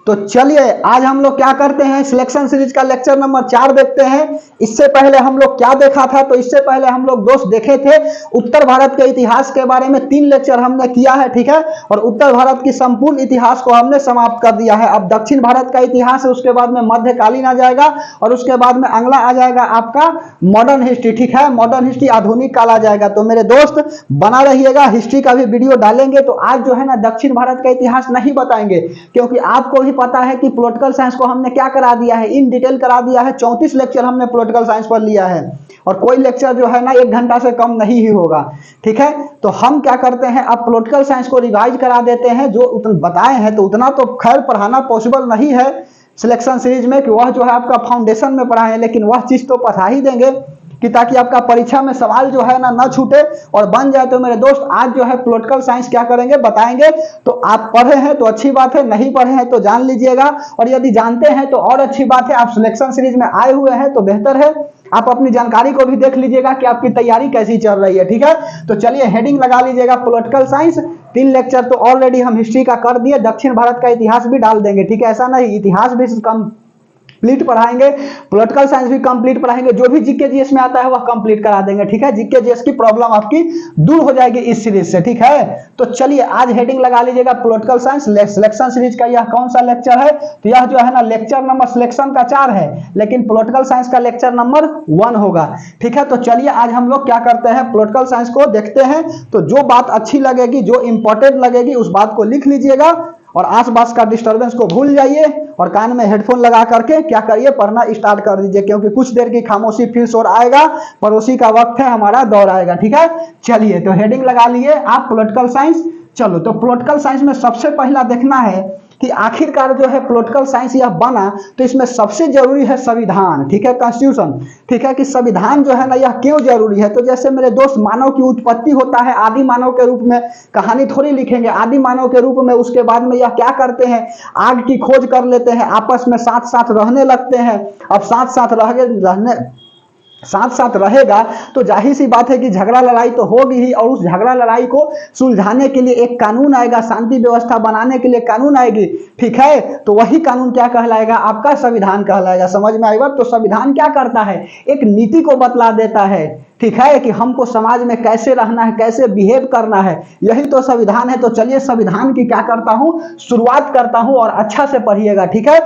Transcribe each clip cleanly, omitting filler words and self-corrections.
तो चलिए आज हम लोग क्या करते हैं, सिलेक्शन सीरीज का लेक्चर नंबर 4 देखते हैं। इससे पहले हम लोग क्या देखा था, तो इससे पहले हम लोग दोस्त देखे थे उत्तर भारत के इतिहास के बारे में 3 लेक्चर हमने किया है, ठीक है। और उत्तर भारत की संपूर्ण इतिहास को हमने समाप्त कर दिया है। अब दक्षिण भारत का इतिहास है, उसके बाद में मध्यकालीन आ जाएगा और उसके बाद में अगला आ जाएगा आपका मॉडर्न हिस्ट्री, ठीक है। मॉडर्न हिस्ट्री आधुनिक काल आ जाएगा। तो मेरे दोस्त बना रहिएगा, हिस्ट्री का भी वीडियो डालेंगे। तो आज जो है ना दक्षिण भारत का इतिहास नहीं बताएंगे, क्योंकि आपको भी पता है कि पॉलिटिकल साइंस को हमने क्या करा दिया है, इन डिटेल करा दिया है। 34 लेक्चर हमने पॉलिटिकल साइंस पर लिया है और कोई लेक्चर जो है ना 1 घंटा से कम नहीं ही होगा, ठीक है। तो हम क्या करते हैं, अब पॉलिटिकल साइंस को रिवाइज करा देते हैं। जो बताए हैं तो उतना तो खैर पढ़ाना पॉसिबल नहीं है सिलेक्शन सीरीज में कि वह जो है आपका फाउंडेशन में पढ़ाए, लेकिन वह चीज तो पढ़ा ही देंगे कि ताकि आपका परीक्षा में सवाल जो है ना छूटे और बन जाए। तो मेरे दोस्त आज जो है पॉलिटिकल साइंस क्या करेंगे बताएंगे। तो आप पढ़े हैं तो अच्छी बात है, नहीं पढ़े हैं तो जान लीजिएगा, और यदि जानते हैं तो और अच्छी बात है। आप सिलेक्शन सीरीज में आए हुए हैं तो बेहतर है, आप अपनी जानकारी को भी देख लीजिएगा कि आपकी तैयारी कैसी चल रही है, ठीक है। तो चलिए हेडिंग लगा लीजिएगा पॉलिटिकल साइंस। 3 लेक्चर तो ऑलरेडी हम हिस्ट्री का कर दिए, दक्षिण भारत का इतिहास भी डाल देंगे, ठीक है। ऐसा नहीं, इतिहास भी कंप्लीट पढ़ाएंगे, पॉलिटिकल साइंस भी कंप्लीट पढ़ाएंगे, जो भी जीके जीएस में आता है वह कंप्लीट करा देंगे, ठीक है। जीके जीएस की प्रॉब्लम आपकी दूर हो जाएगी इस सीरीज से, ठीक है। तो चलिए आज हेडिंग लगा लीजिएगा पॉलिटिकल साइंस। सिलेक्शन सीरीज का यह कौन सा लेक्चर है, तो यह जो है ना लेक्चर नंबर सिलेक्शन का 4 है, लेकिन पॉलिटिकल साइंस का लेक्चर नंबर 1 होगा, ठीक है। तो चलिए आज हम लोग क्या करते हैं, पॉलिटिकल साइंस को देखते हैं। तो जो बात अच्छी लगेगी, जो इंपॉर्टेंट लगेगी, उस बात को लिख लीजिएगा और आसपास का डिस्टरबेंस को भूल जाइए और कान में हेडफोन लगा करके क्या करिए, पढ़ना स्टार्ट कर दीजिए, क्योंकि कुछ देर की खामोशी फिर शोर आएगा, पड़ोसी का वक्त है, हमारा दौर आएगा, ठीक है। चलिए तो हेडिंग लगा लिए आप पॉलिटिकल साइंस। चलो तो पॉलिटिकल साइंस में सबसे पहला देखना है कि आखिरकार जो है पॉलिटिकल साइंस यह बना, तो इसमें सबसे जरूरी है संविधान, ठीक है, कॉन्स्टिट्यूशन, ठीक है। कि संविधान जो है ना यह क्यों जरूरी है। तो जैसे मेरे दोस्त मानव की उत्पत्ति होता है आदि मानव के रूप में, कहानी थोड़ी लिखेंगे, आदि मानव के रूप में, उसके बाद में यह क्या करते हैं, आग की खोज कर लेते हैं, आपस में साथ साथ रहने लगते हैं। अब साथ साथ रहेगा तो जाहिर सी बात है कि झगड़ा लड़ाई तो होगी ही, और उस झगड़ा लड़ाई को सुलझाने के लिए एक कानून आएगा, शांति व्यवस्था बनाने के लिए कानून आएगी, ठीक है। तो वही कानून क्या कहलाएगा, आपका संविधान कहलाएगा। समझ में आएगा। तो संविधान क्या करता है, एक नीति को बतला देता है, ठीक है, कि हमको समाज में कैसे रहना है, कैसे बिहेव करना है, यही तो संविधान है। तो चलिए संविधान की क्या करता हूं, शुरुआत करता हूं और अच्छा से पढ़िएगा, ठीक है।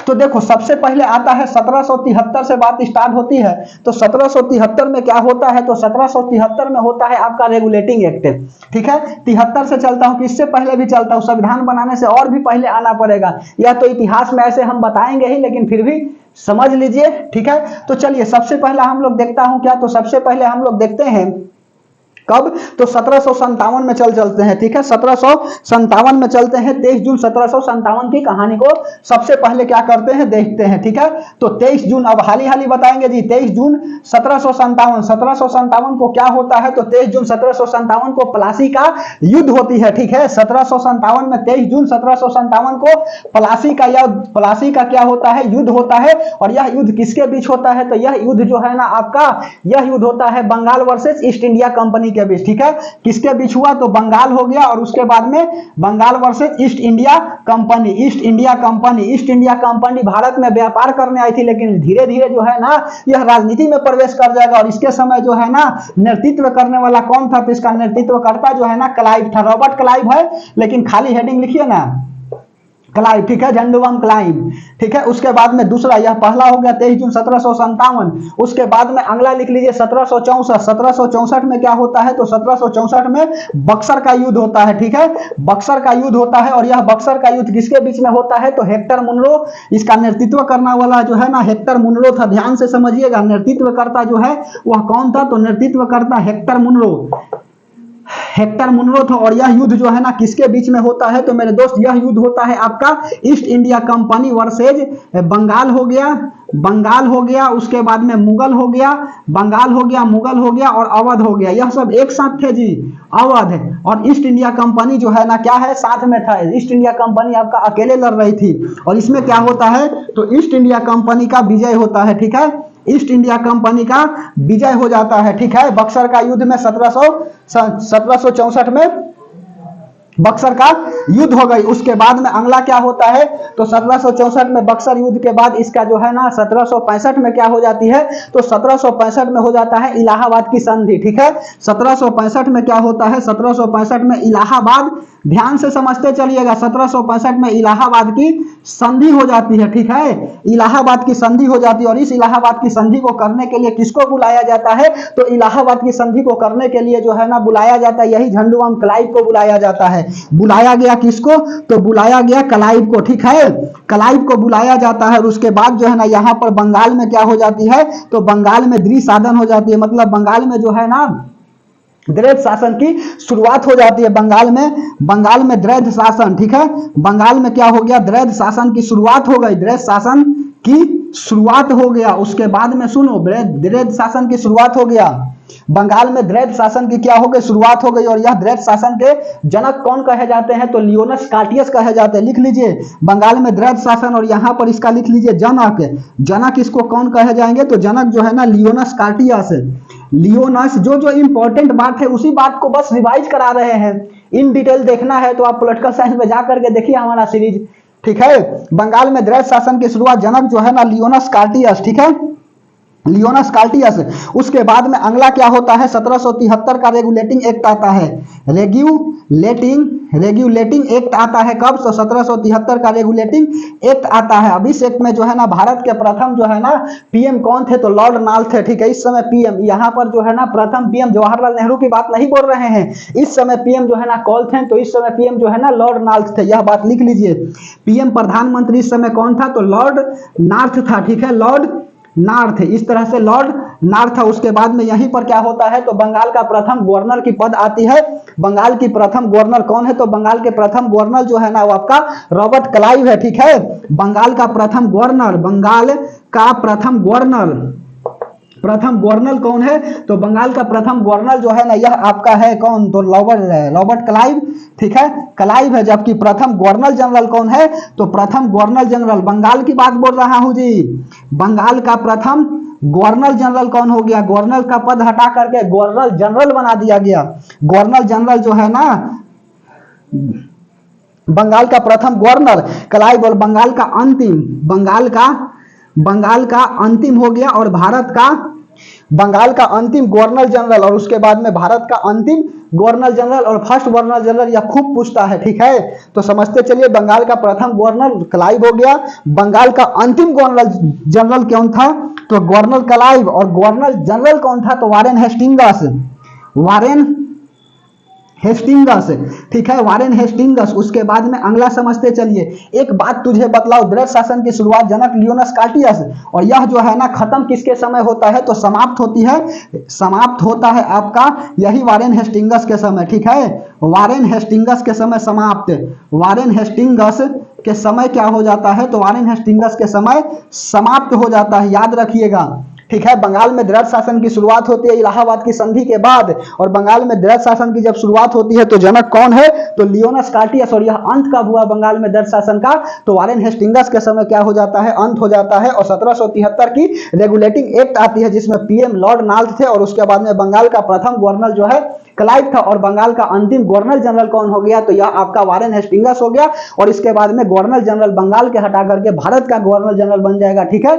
तो देखो सबसे पहले आता है 1773 से बात स्टार्ट होती है। तो 1773 में क्या होता है, तो 1773 में होता है आपका रेगुलेटिंग एक्ट, ठीक है। 73 से चलता हूं कि इससे पहले भी चलता हूं, संविधान बनाने से और भी पहले आना पड़ेगा, या तो इतिहास में ऐसे हम बताएंगे ही, लेकिन फिर भी समझ लीजिए, ठीक है। तो चलिए सबसे पहला हम लोग देखता हूं क्या, तो सबसे पहले हम लोग देखते हैं कब, तो 1757 में चलते हैं, ठीक है। 1757 में चलते हैं। 23 जून 1757 की कहानी को सबसे पहले क्या करते हैं, देखते हैं, ठीक है। तो 23 जून, अब हाली हाली बताएंगे जी, 23 जून 1757 को क्या होता है, तो 23 जून 1757 को प्लासी का युद्ध होती है, ठीक है। 1757 में 23 जून 1757 को प्लासी का क्या होता है, युद्ध होता है। और यह युद्ध किसके बीच होता है, तो यह युद्ध जो है ना आपका, यह युद्ध होता है Bengal versus East India company के बीच, ठीक है। किसके बीच हुआ, तो बंगाल हो गया, और उसके बाद में Bengal versus East India company Bharat में व्यापार करने आई थी, लेकिन धीरे धीरे जो है ना यह राजनीति में प्रवेश कर जाएगा। और इसके समय जो है ना नेतृत्व करने वाला कौन था, तो इसका नेतृत्वकर्ता जो है ना क्लाइव था, रॉबर्ट क्लाइव है, लेकिन खाली हेडिंग लिखिए ना क्लाइव, ठीक है, झंडूबाम क्लाइव, ठीक है। उसके बाद में दूसरा, यह पहला हो गया 23 जून 1757। उसके बाद में अगला लिख लीजिए 1764 में क्या होता है, तो 1764 में बक्सर का युद्ध होता है, ठीक है। बक्सर का युद्ध होता है, और यह बक्सर का युद्ध किसके बीच में होता है, तो हेक्टर मुनरो, इसका नेतृत्व करने वाला जो है ना हेक्टर मुनरो था। ध्यान से समझिएगा, नेतृत्वकर्ता जो है वह कौन था, तो नेतृत्वकर्ता हेक्टर मुनरो था। और यह युद्ध जो है ना किसके बीच में होता है, तो मेरे दोस्त यह युद्ध होता है आपका East India company versus Bengal हो गया, उसके बाद में मुगल हो गया, मुगल हो गया और अवध हो गया। यह सब एक साथ थे जी, अवध और ईस्ट इंडिया कंपनी जो है ना क्या है, साथ में था। ईस्ट इंडिया कंपनी आपका अकेले लड़ रही थी, और इसमें क्या होता है, तो ईस्ट इंडिया कंपनी का विजय होता है, ठीक है। ईस्ट इंडिया कंपनी का विजय हो जाता है, ठीक है। बक्सर का युद्ध में 1764 में बक्सर का युद्ध हो गई। उसके बाद में अगला क्या होता है तो 1764 में बक्सर युद्ध के बाद इसका जो है ना 1765 में क्या हो जाती है तो 1765 में हो जाता है इलाहाबाद की संधि। ठीक है, 1765 में क्या होता है, 1765 में इलाहाबाद, ध्यान से समझते चलिएगा, 1765 में इलाहाबाद की संधि हो जाती है। ठीक है, इलाहाबाद की संधि हो जाती है और इस इलाहाबाद की संधि को करने के लिए किसको बुलाया जाता है तो इलाहाबाद की संधि को करने के लिए जो है ना बुलाया जाता है, यही झंडू बम क्लाइव को बुलाया जाता है। बुलाया गया किसको तो बुलाया गया क्लाइव को। ठीक है, क्लाइव को बुलाया जाता है और उसके बाद जो है ना यहाँ पर बंगाल में क्या हो जाती है तो बंगाल में द्विसाधन हो जाती है, मतलब बंगाल में जो है ना द्वैध शासन की शुरुआत हो जाती है। बंगाल में द्वैध शासन, ठीक है, बंगाल में क्या हो गया द्वैध शासन की शुरुआत हो गई, द्वैध शासन की शुरुआत हो गया। उसके बाद में सुनो द्वैध शासन की शुरुआत हो गया, बंगाल में द्वैध शासन की क्या हो गई शुरुआत हो गई और यह द्वैध शासन के जनक कौन कहे जाते हैं तो लियोनस कार्टियस कहे जाते हैं। लिख लीजिए बंगाल में द्वैध शासन और यहां पर इसका लिख लीजिए जनक, जनक इसको कौन कहे जाएंगे तो जनक जो है ना लियोनस कार्टियस। लियोनस जो इंपॉर्टेंट बात है उसी बात को बस रिवाइज करा रहे हैं, इन डिटेल देखना है तो आप पॉलिटिकल साइंस में जा करके देखिए हमारा सीरीज। ठीक है, बंगाल में द्वैध शासन की शुरुआत जनक जो है ना लियोनस कार्टियस। ठीक है, लियोनस कार्टियस। उसके बाद में अगला क्या होता है 1773 का रेगुलेटिंग एक्ट आता है, रेगुलेटिंग एक्ट आता है कब तो 1773 का रेगुलेटिंग एक्ट आता है। अब इस एक्ट में जो है ना भारत के प्रथम जो है ना पीएम कौन थे तो लॉर्ड नाल थे। ठीक है, इस समय पीएम यहाँ पर जो है ना प्रथम पीएम जवाहरलाल नेहरू की बात नहीं बोल रहे हैं, इस समय पीएम जो है ना कौन थे तो इस समय पीएम जो है ना लॉर्ड नार्थ थे, यह बात लिख लीजिए। पीएम प्रधानमंत्री इस समय कौन था तो लॉर्ड नार्थ था। ठीक है, लॉर्ड नार्थ, इस तरह से लॉर्ड नार्थ था। उसके बाद में यहीं पर क्या होता है तो बंगाल का प्रथम गवर्नर की पद आती है। बंगाल की प्रथम गवर्नर कौन है तो बंगाल के प्रथम गवर्नर जो है ना वो आपका रॉबर्ट क्लाइव है। ठीक है, बंगाल का प्रथम गवर्नर, बंगाल का प्रथम गवर्नर कौन है तो बंगाल का प्रथम गवर्नर जो है ना यह आपका है कौन तो रॉबर्ट क्लाइव। ठीक है, क्लाइव है। जबकि प्रथम गवर्नर जनरल कौन है तो प्रथम गवर्नर जनरल, बंगाल की बात बोल रहा हूं जी, बंगाल का प्रथम गवर्नर जनरल कौन हो गया, गवर्नर का पद हटा करके गवर्नर जनरल बना दिया गया। गवर्नर जनरल जो है ना बंगाल का प्रथम गवर्नर क्लाइव और बंगाल का अंतिम हो गया और भारत का बंगाल का अंतिम गवर्नर जनरल और उसके बाद में भारत का अंतिम गवर्नर जनरल और फर्स्ट गवर्नर जनरल, यह खूब पूछता है। ठीक है, तो समझते चलिए बंगाल का प्रथम गवर्नर क्लाइव हो गया, बंगाल का अंतिम गवर्नर जनरल कौन था तो गवर्नर क्लाइव और गवर्नर जनरल कौन था तो वारेन हेस्टिंगस। ठीक है, वारेन हेस्टिंगस। उसके बाद में अगला समझते चलिए, एक बात तुझे बतलाओ, द्वैध शासन की शुरुआत जनक लियोनस कार्टियस और यह जो है ना खत्म किसके समय होता है तो समाप्त होता है आपका यही वारेन हेस्टिंगस के समय। ठीक है, वारेन हेस्टिंगस के समय समाप्त, वारेन हेस्टिंगस के समय क्या हो जाता है तो वारेन हेस्टिंगस के समय समाप्त हो जाता है, याद रखिएगा। ठीक है, बंगाल में द्वैध शासन की शुरुआत होती है इलाहाबाद की संधि के बाद और बंगाल में द्वैध शासन की जब शुरुआत होती है तो जनक कौन है तो लियोनस कार्टियस और यह अंत कब हुआ बंगाल में द्वैध शासन का तो वारेन हेस्टिंगस के समय क्या हो जाता है अंत हो जाता है और 1773 की रेगुलेटिंग एक्ट आती है जिसमें पीएम लॉर्ड नार्थ थे और उसके बाद में बंगाल का प्रथम गवर्नर जो है क्लाइव था और बंगाल का अंतिम गवर्नर जनरल कौन हो गया तो यह आपका वारेन हेस्टिंगस हो गया और इसके बाद में गवर्नर जनरल बंगाल के हटा करके भारत का गवर्नर जनरल बन जाएगा। ठीक है,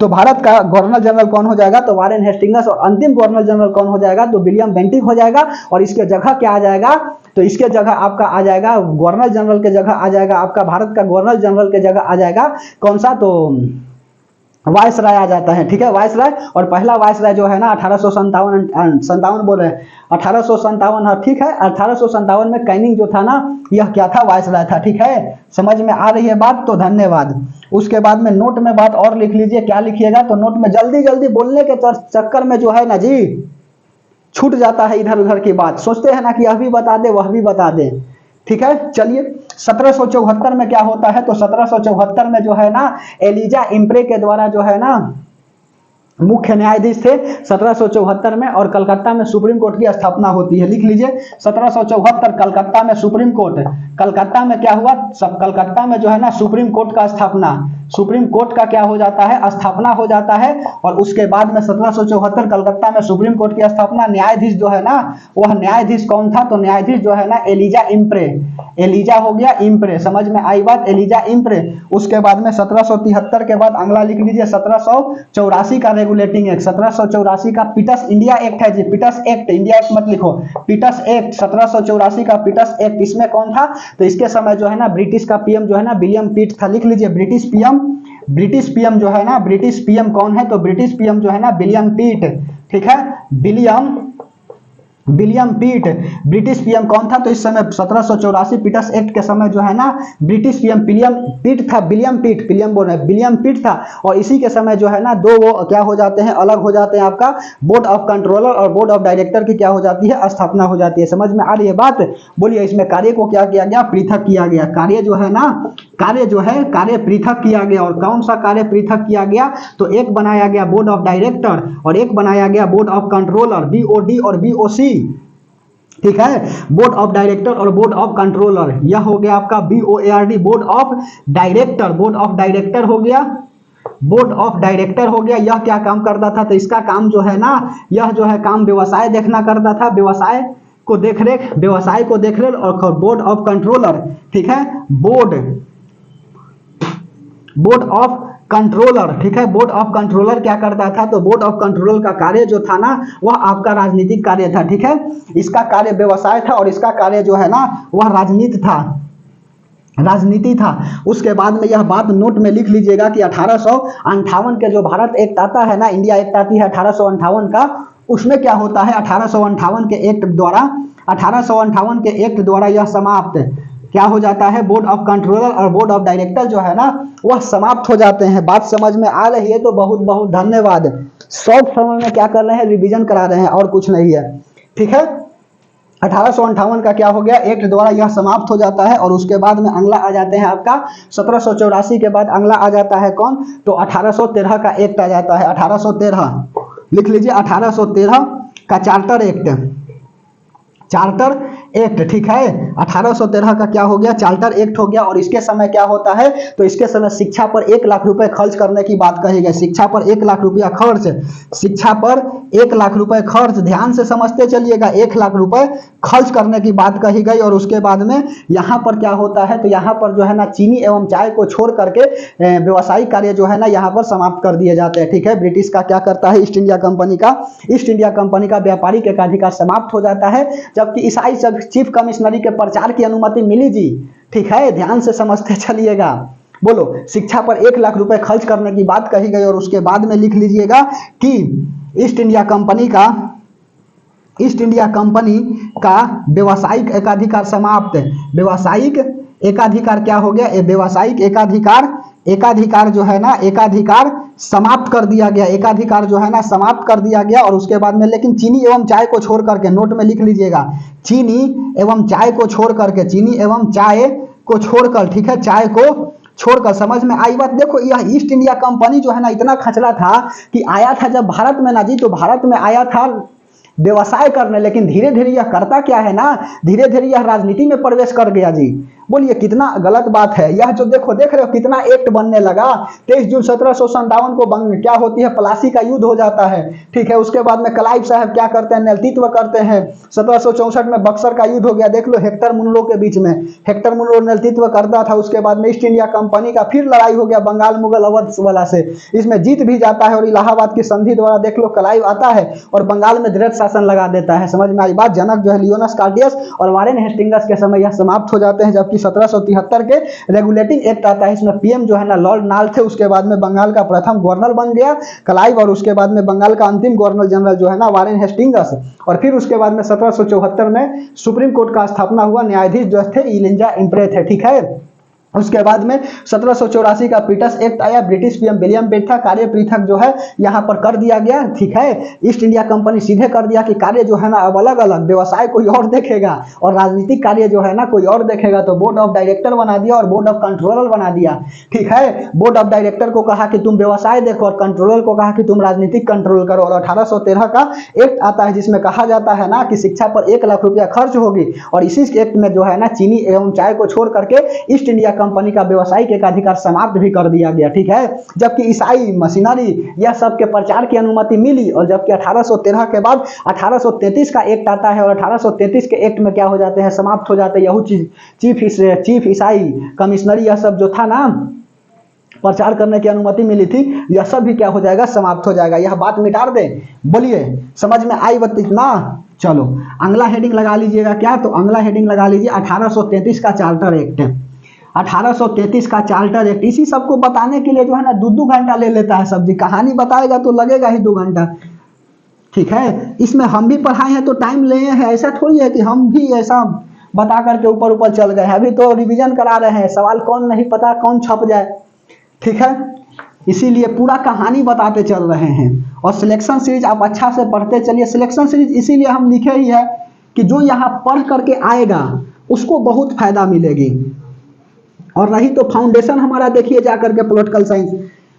तो भारत का गवर्नर जनरल कौन हो जाएगा तो वारेन हेस्टिंगस और अंतिम गवर्नर जनरल कौन हो जाएगा तो विलियम बेंटिक हो जाएगा और इसके जगह क्या आ जाएगा तो इसके जगह आपका आ जाएगा गवर्नर जनरल के जगह आ जाएगा आपका भारत का गवर्नर जनरल के जगह आ जाएगा कौन सा तो वायसराय आ जाता है। ठीक है, वायसराय और पहला वायसराय जो है ना 1857 बोल रहे हैं 1857 है। ठीक है, 1857 में कैनिंग जो था ना यह क्या था वायसराय था। ठीक है, समझ में आ रही है बात तो धन्यवाद। उसके बाद में नोट में बात और लिख लीजिए, क्या लिखिएगा तो नोट में जल्दी बोलने के चक्कर में जो है ना जी छूट जाता है इधर उधर की बात, सोचते हैं ना कि यह भी बता दे वह भी बता दे। ठीक है, चलिए 1774 में क्या होता है तो 1774 में जो है ना एलिजा इम्प्रे के द्वारा जो है ना मुख्य न्यायाधीश थे 1774 में और कलकत्ता में सुप्रीम कोर्ट की स्थापना होती है। लिख लीजिए 1774 कलकत्ता में सुप्रीम कोर्ट, कलकत्ता में क्या हुआ सब कलकत्ता में जो है ना सुप्रीम कोर्ट का स्थापना सुप्रीम कोर्ट का क्या हो जाता है, स्थापना हो जाता है। और उसके बाद में 1774 कलकत्ता में सुप्रीम कोर्ट की स्थापना। न्यायाधीश जो है ना, वह न्यायाधीश कौन था, तो न्यायाधीश जो है ना एलिजा इम्प्रे, एलिजा हो गया इम्प्रे, समझ में आई बात, एलिजा इम्प्रे। उसके बाद में 1773 के बाद अगला लिख लीजिए 1784 का रेगुलेटिंग एक्ट, 1784 का पीटस इंडिया एक्ट है जी, पीटस एक्ट, इंडिया एक्ट मत लिखो, पीटस एक्ट 1784 का पीटस एक्ट। इसमें कौन था, तो इसके समय जो है ना ब्रिटिश का पीएम जो है ना विलियम पिट था, लिख लीजिए ब्रिटिश पीएम, ब्रिटिश पीएम जो है ना, ब्रिटिश पीएम कौन है, तो ब्रिटिश पीएम जो है ना विलियम पिट, ठीक है, विलियम पिट ब्रिटिश पीएम कौन था, तो इस समय 1784 पीटस एक्ट के समय जो है ना ब्रिटिश पीएम विलियम पिट था, विलियम पिट, विलियम बोल रहे हैं, विलियम पिट था। और इसी के समय जो है ना दो वो क्या हो जाते हैं, अलग हो जाते हैं, आपका बोर्ड ऑफ कंट्रोलर और बोर्ड ऑफ डायरेक्टर की क्या हो जाती है, स्थापना हो जाती है। समझ में आ रही है बात, बोलिए इसमें कार्य को क्या किया गया, पृथक किया गया, कार्य जो है ना, कार्य जो है कार्य पृथक किया गया। और कौन सा कार्य पृथक किया गया, तो एक बनाया गया बोर्ड ऑफ डायरेक्टर और एक बनाया गया बोर्ड ऑफ कंट्रोलर, बीओडी और बीओसी, ठीक है, बोर्ड ऑफ डायरेक्टर और बोर्ड ऑफ कंट्रोलर। यह हो गया आपका B O A R D, board of director, board of director हो गया, बोर्ड ऑफ डायरेक्टर हो गया। यह क्या काम करता था, तो इसका काम जो है ना, यह जो है काम व्यवसाय देखना करता था, व्यवसाय को देखरेख, व्यवसाय को देखरेख। और बोर्ड ऑफ कंट्रोलर, ठीक है, बोर्ड ऑफ कंट्रोलर, ठीक है, बोर्ड ऑफ कंट्रोलर क्या करता था, तो बोर्ड ऑफ कंट्रोलर का कार्य जो था ना वह आपका राजनीतिक कार्य था, ठीक है, इसका कार्य व्यवसाय था और इसका कार्य जो है ना वह राजनीति था, राजनीति था। उसके बाद में यह बात नोट में लिख लीजिएगा कि 1858 के जो भारत एक्ट आता है ना, इंडिया एक्ट आती है 1858 का, उसमें क्या होता है 1858 के एक्ट द्वारा, 1858 के एक्ट द्वारा यह समाप्त क्या हो जाता है, बोर्ड ऑफ कंट्रोलर और बोर्ड ऑफ डायरेक्टर जो है ना वह समाप्त हो जाते हैं। बात समझ में आ रही है, तो बहुत बहुत धन्यवाद। शॉर्ट समय में क्या कर रहे हैं, रिवीजन करा रहे हैं और कुछ नहीं है, ठीक है। 1858 का क्या हो गया, एक्ट द्वारा यह समाप्त हो जाता है। और उसके बाद में अगला आ जाते हैं आपका 1784 के बाद अगला आ जाता है कौन, तो 1813 का एक्ट आ जाता है, 1813 लिख लीजिए, 1813 का चार्टर एक्ट, चार्टर एक्ट, ठीक है, 1813 का क्या हो गया, चार्टर एक्ट हो गया। और इसके समय क्या होता है, तो इसके समय शिक्षा पर 1 लाख रुपए खर्च करने की बात कही गई, शिक्षा पर 1 लाख रुपया खर्च, शिक्षा पर 1 लाख रुपए खर्च, ध्यान से समझते चलिएगा, 1 लाख रुपए खर्च करने की बात कही गई। और उसके बाद में यहाँ पर क्या होता है, तो यहाँ पर जो है ना चीनी एवं चाय को छोड़ करके व्यवसायिक कार्य जो है ना यहाँ पर समाप्त कर दिए जाते हैं, ठीक है। ब्रिटिश का क्या करता है, ईस्ट इंडिया कंपनी का, ईस्ट इंडिया कंपनी का व्यापारिक एकाधिकार समाप्त हो जाता है, जबकि ईसाई चीफ कमिश्नरी के प्रचार की अनुमति मिली जी, ठीक है, ध्यान से समझते चलिएगा। बोलो, शिक्षा पर 1 लाख रुपए खर्च करने की बात कही गई। और उसके बाद में लिख लीजिएगा कि ईस्ट इंडिया कंपनी का, ईस्ट इंडिया कंपनी का व्यावसायिक एकाधिकार समाप्त, व्यावसायिक एकाधिकार क्या हो गया, व्यावसायिक एकाधिकार, एकाधिकार जो है ना, एकाधिकार समाप्त कर दिया गया, एकाधिकार जो है ना समाप्त कर दिया गया। और उसके बाद में लेकिन चीनी एवं चाय को छोड़ करके, नोट में लिख लीजिएगा, चीनी एवं चाय को छोड़ करके, चीनी एवं चाय को छोड़कर, ठीक है, चाय को छोड़कर। समझ में आई बात। देखो यह ईस्ट इंडिया कंपनी जो है ना इतना खचला था कि आया था जब भारत में ना जी, तो भारत में आया था व्यवसाय करने, लेकिन धीरे धीरे यह करता क्या है ना, धीरे धीरे यह राजनीति में प्रवेश कर गया जी। बोलिए कितना गलत बात है यह, जो देखो देख रहे हो कितना एक्ट बनने लगा। 23 जून 1757 को क्या होती है, प्लासी का युद्ध हो जाता है, ठीक है। उसके बाद में क्लाइव साहब क्या करते हैं, नेतृत्व करते हैं। 1764 में बक्सर का युद्ध हो गया, देख लो हेक्टर मुनरो के बीच में, हेक्टर मुनरो नेतृत्व करता था। उसके बाद में ईस्ट इंडिया कंपनी का फिर लड़ाई हो गया बंगाल मुगल अवध वाला से, इसमें जीत भी जाता है। और इलाहाबाद की संधि द्वारा देख लो क्लाइव आता है और बंगाल में दृढ़ शासन लगा देता है। समझ में आई बात। जनक जो है लियोनस कार्टियस और वारेन हेस्टिंगस के समय यह समाप्त हो जाते हैं, जबकि 1773 के रेगुलेटिंग एक्ट आता है। इसमें पीएम जो है ना लॉर्ड नाल थे। उसके बाद में बंगाल का प्रथम गवर्नर बन गया क्लाइव, और उसके बाद में बंगाल का अंतिम गवर्नर जनरल जो है ना वारेन हेस्टिंगस। और फिर उसके बाद में 1774 में सुप्रीम कोर्ट का स्थापना हुआ, न्यायाधीश जो थे एलिजा इम्प्रे थे, ठीक है। उसके बाद में 1784 का पीटस एक्ट आया, ब्रिटिश पीएम विलियम पिट था। कार्य पृथक जो है यहाँ पर कर दिया गया, ठीक है। ईस्ट इंडिया कंपनी सीधे कर दिया कि कार्य जो है ना अब अलग अलग, व्यवसाय कोई और देखेगा और राजनीतिक कार्य जो है ना कोई और देखेगा। तो बोर्ड ऑफ डायरेक्टर बना दिया और बोर्ड ऑफ कंट्रोलर बना दिया, ठीक है। बोर्ड ऑफ डायरेक्टर को कहा कि तुम व्यवसाय देखो और कंट्रोलर को कहा कि तुम राजनीतिक कंट्रोल करो। और 1813 का एक्ट आता है जिसमें कहा जाता है ना कि शिक्षा पर 1 लाख रुपया खर्च होगी। और इसी एक्ट में जो है ना चीनी एवं चाय को छोड़ करके ईस्ट इंडिया कंपनी का व्यावसायिक एकाधिकार समाप्त भी कर दिया गया, ठीक है। जबकि ईसाई मशीनरी यह सब के प्रचार की अनुमति मिली, और जबकि 1813 के बाद 1833 का एक्ट आता है, और 1833 के एक्ट में क्या हो जाते हैं, समाप्त हो जाते हैं यहूदी चीफ ईसाई कमिश्नरी, यह सब जो था ना प्रचार करने की अनुमति मिली थी, यह सब भी क्या हो जाएगा, समाप्त हो जाएगा। यह बात मिटा दे, बोलिए समझ में आई बात इतना। चलो अगला हेडिंग लगा लीजिएगा क्या, तो अगला हेडिंग लगा लीजिए 1833 का चार्टर एक्ट। 1833 का चार्टर एक्ट, इसी सबको बताने के लिए जो है ना 2-2 घंटा ले लेता है सब्जी, कहानी बताएगा तो लगेगा ही 2 घंटा, ठीक है। इसमें हम भी पढ़ाए हैं तो टाइम लिए हैं, ऐसा थोड़ी है कि हम भी ऐसा बता करके ऊपर ऊपर चल गए हैं। अभी तो रिवीजन करा रहे हैं, सवाल कौन नहीं पता कौन छप जाए, ठीक है। इसीलिए पूरा कहानी बताते चल रहे हैं। और सिलेक्शन सीरीज आप अच्छा से पढ़ते चलिए। सिलेक्शन सीरीज इसीलिए हम लिखे ही है कि जो यहाँ पढ़ करके आएगा उसको बहुत फायदा मिलेगी। और रही तो फाउंडेशन हमारा देखिए जा करके पॉलिटिकल साइंस,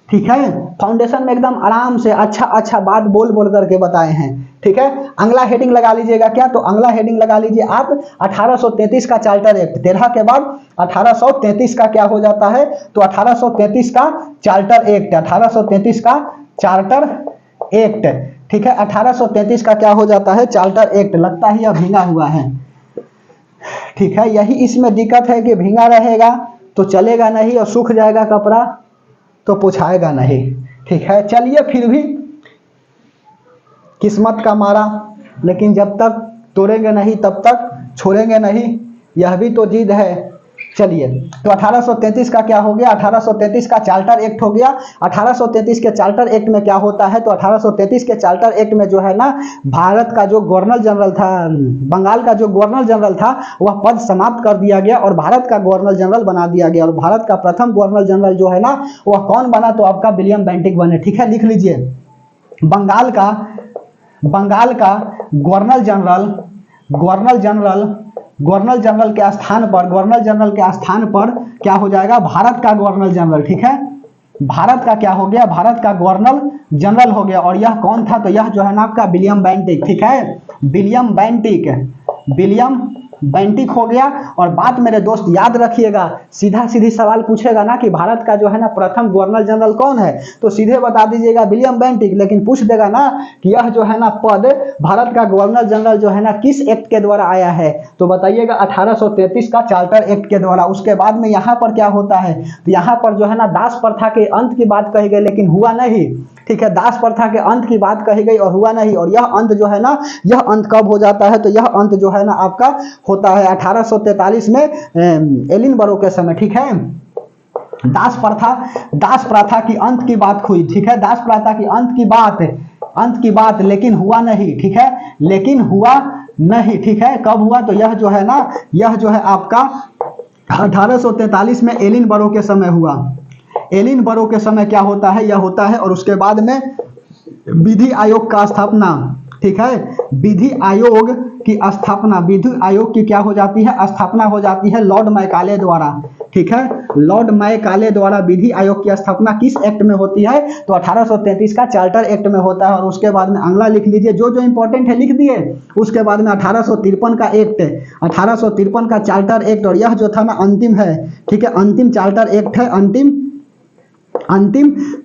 ठीक है। फाउंडेशन में एकदम आराम से अच्छा बात बोल बोल करके बताए हैं, ठीक है। अगला हेडिंग लगा लीजिएगा क्या, तो अगला हेडिंग लगा लीजिए आप 1833 का चार्टर एक्ट। 13 के बाद 1833 का क्या हो जाता है, तो 1833 का चार्टर एक्ट, 1833 का चार्टर एक्ट, ठीक है। 1833 का क्या हो जाता है, चार्टर एक्ट। लगता ही अब भींगा हुआ है, ठीक है। यही इसमें दिक्कत है कि भींगा रहेगा तो चलेगा नहीं, और सूख जाएगा कपड़ा तो पुछाएगा नहीं, ठीक है। चलिए फिर भी किस्मत का मारा, लेकिन जब तक तोड़ेंगे नहीं तब तक छोड़ेंगे नहीं, यह भी तो जिद है। चलिए तो 1833 का क्या हो गया, 1833 का चार्टर एक्ट हो गया। 1833 के चार्टर एक्ट में क्या होता है, तो 1833 के चार्टर एक्ट में जो है ना भारत का जो गवर्नर जनरल था, बंगाल का जो गवर्नर जनरल था वह पद समाप्त कर दिया गया और भारत का गवर्नर जनरल बना दिया गया। और भारत का प्रथम गवर्नर जनरल जो है ना वह कौन बना, तो आपका विलियम बेंटिक बने, ठीक है। लिख लीजिए बंगाल का गवर्नर जनरल के स्थान पर क्या हो जाएगा, भारत का गवर्नर जनरल, ठीक है। भारत का क्या हो गया, भारत का गवर्नर जनरल हो गया। और यह कौन था, तो यह जो है ना आपका विलियम बेंटिक, ठीक है। विलियम बेंटिक हो गया। और बात मेरे दोस्त याद रखिएगा, सीधा सीधी सवाल पूछेगा ना कि भारत का जो है ना प्रथम गवर्नर जनरल कौन है, तो सीधे बता दीजिएगा विलियम बेंटिक। लेकिन पूछ देगा ना कि यह जो है ना पद भारत का गवर्नर जनरल जो है ना किस एक्ट के द्वारा आया है, तो बताइएगा 1833 का चार्टर एक्ट के द्वारा। उसके बाद में यहाँ पर क्या होता है, तो यहाँ पर जो है ना दास प्रथा के अंत की बात कही गई, लेकिन हुआ नहीं, ठीक है। दास प्रथा के अंत की बात कही गई और हुआ नहीं। और यह अंत जो है ना, यह अंत कब हो जाता है, तो यह अंत जो है ना आपका होता है 1843 में एलिनबरो के समय, ठीक है। दास प्रथा की अंत की बात हुई, ठीक है। दास प्रथा की अंत की बात लेकिन हुआ नहीं, ठीक है। लेकिन हुआ नहीं, ठीक है। कब हुआ, तो यह जो है ना, यह जो है आपका 1843 में एलिनबरो के समय हुआ। एलिनबरो के समय क्या होता है, यह होता है। और उसके बाद में विधि आयोग का स्थापना, ठीक है। विधि आयोग की क्या हो जाती है, स्थापना हो जाती है लॉर्ड मैकाले द्वारा, ठीक है। लॉर्ड मैकाले द्वारा विधि आयोग की स्थापना किस एक्ट में होती है, तो 1833 का चार्टर एक्ट में होता है। और उसके बाद में अगला लिख लीजिए, जो जो इंपॉर्टेंट है लिख दिए। उसके बाद में 1853 का एक्ट, 1853 का चार्टर एक्ट। और यह जो था ना अंतिम है, ठीक है, अंतिम चार्टर एक्ट है, अंतिम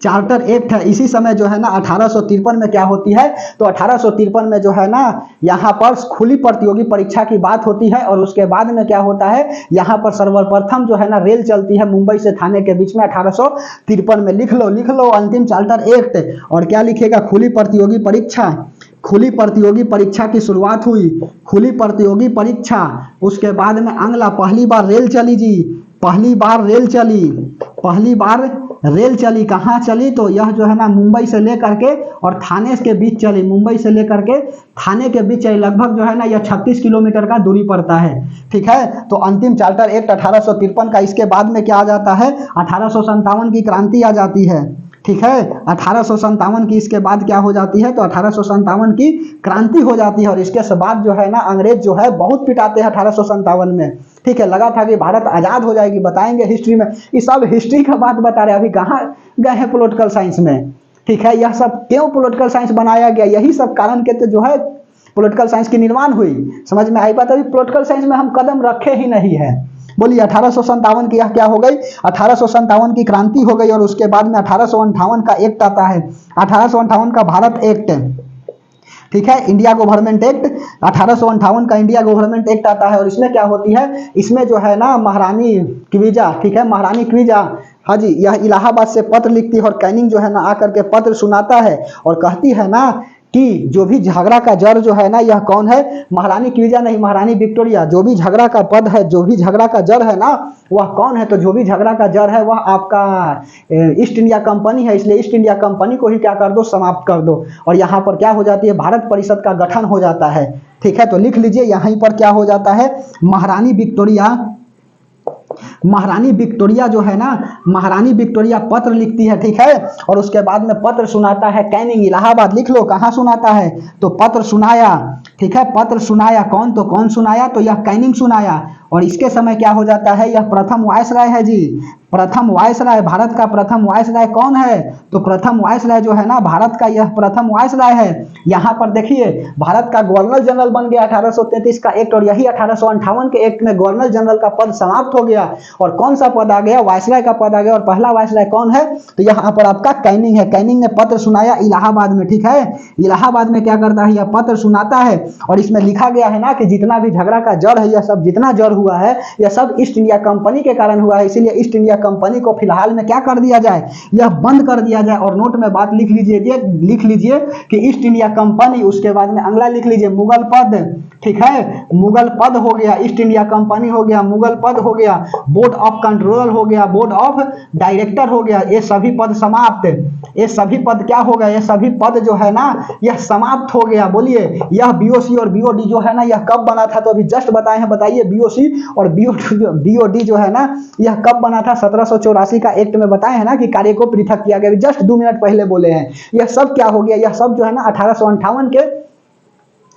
चार्टर एक्ट है। इसी समय जो है ना 1853 में क्या होती है, तो 1853 में जो है ना यहाँ पर खुली प्रतियोगी परीक्षा की बात होती है। और उसके बाद में क्या होता है, यहाँ पर सर्वप्रथम जो है ना रेल चलती है मुंबई से थाने के बीच में 1853 में। लिख लो अंतिम चार्टर एक्ट। और क्या लिखेगा, खुली प्रतियोगी परीक्षा की शुरुआत हुई, खुली प्रतियोगी परीक्षा। उसके बाद में अगला पहली बार रेल चली जी, पहली बार रेल चली कहाँ चली, तो यह जो है ना मुंबई से लेकर के और थाने के बीच चली, मुंबई से लेकर के थाने के बीच चली। लगभग जो है ना यह 36 किलोमीटर का दूरी पड़ता है, ठीक है। तो अंतिम चार्टर एक्ट 1853 का। इसके बाद में क्या आ जाता है, 1857 की क्रांति आ जाती है, ठीक है। 1857 की इसके बाद क्या हो जाती है, तो 1857 की क्रांति हो जाती है। और इसके बाद जो है ना अंग्रेज जो है बहुत पिटाते हैं 1857 में, ठीक है। लगा था कि भारत आजाद हो जाएगी, बताएंगे हिस्ट्री में। ये सब हिस्ट्री का बात बता रहे हैं, अभी कहाँ गए हैं पॉलिटिकल साइंस में, ठीक है। यह सब क्यों पॉलिटिकल साइंस बनाया गया, यही सब कारण के तो जो है पॉलिटिकल साइंस की निर्माण हुई। समझ में आई बात, अभी पॉलिटिकल साइंस में हम कदम रखे ही नहीं है, बोलिए 1857 की यह क्या हो गई, 1857 की क्रांति हो गई। और उसके बाद में 1858 का एक्ट आता है, 1858 का भारत एक्ट, ठीक है, इंडिया गवर्नमेंट एक्ट, 1858 का इंडिया गवर्नमेंट एक्ट आता है। और इसमें क्या होती है, इसमें जो है ना महारानी क्विजा, ठीक है, महारानी क्विजा, हाँ जी, यह इलाहाबाद से पत्र लिखती है और कैनिंग जो है ना आकर के पत्र सुनाता है और कहती है ना कि जो भी झगड़ा का जड़ जो है ना यह कौन है, महारानी क्विजा नहीं, महारानी विक्टोरिया, जो भी झगड़ा का पद है, जो भी झगड़ा का जड़ है ना वह कौन है, तो जो भी झगड़ा का जड़ है वह आपका ईस्ट इंडिया कंपनी है, इसलिए ईस्ट इंडिया कंपनी को ही क्या कर दो, समाप्त कर दो। और यहाँ पर क्या हो जाती है, भारत परिषद का गठन हो जाता है, ठीक है। तो लिख लीजिए यहीं पर क्या हो जाता है, महारानी विक्टोरिया, महारानी विक्टोरिया जो है ना, महारानी विक्टोरिया पत्र लिखती है, ठीक है, और उसके बाद में पत्र सुनाता है कैनिंग, इलाहाबाद, लिख लो कहाँ सुनाता है, तो पत्र सुनाया, ठीक है, पत्र सुनाया, कौन, तो कौन सुनाया, तो यह कैनिंग सुनाया। और इसके समय क्या हो जाता है, यह प्रथम वायसराय है जी, प्रथम वायसराय, भारत का प्रथम वायसराय कौन है, तो प्रथम वायसराय जो है ना भारत का यह प्रथम वायसराय है। यहाँ पर देखिए भारत का गवर्नर जनरल बन गया 1833 का एक्ट, और यही 1858 के एक्ट में गवर्नर जनरल का पद समाप्त हो गया और कौन सा पद आ गया, वायसराय का पद आ गया। और पहला वायसराय कौन है, तो यहाँ पर आपका कैनिंग है। कैनिंग ने पत्र सुनाया इलाहाबाद में, ठीक है, इलाहाबाद में क्या करता है, यह पत्र सुनाता है और इसमें लिखा गया है ना कि जितना भी झगड़ा का जड़ है, यह सब जितना जड़ हुआ है यह सब ईस्ट इंडिया कंपनी के कारण हुआ है, इसीलिए ईस्ट इंडिया कंपनी को फिलहाल में क्या कर दिया जाए, यह बंद कर दिया जाए। और नोट में बात लिख लीजिए कि ईस्ट इंडिया कंपनी, उसके बाद में अगला लिख लीजिए मुगल पद, ठीक है, मुगल पद हो गया, ईस्ट इंडिया कंपनी हो गया, मुगल पद हो गया, बोर्ड ऑफ कंट्रोलर हो गया, बोर्ड ऑफ डायरेक्टर हो गया, ये सभी पद समाप्त, ये सभी पद क्या हो गया, ये सभी पद जो है ना यह समाप्त हो गया। बोलिए यह बीओसी और बीओडी जो है ना यह कब बना था, तो अभी जस्ट बताए हैं, बताइए बीओसी और बीओडी जो है ना यह कब बना था, 1784 का एक्ट में बताए हैं ना कि कार्य को पृथक किया गया, जस्ट 2 मिनट पहले बोले हैं। यह सब क्या हो गया, यह सब जो है ना 1858 के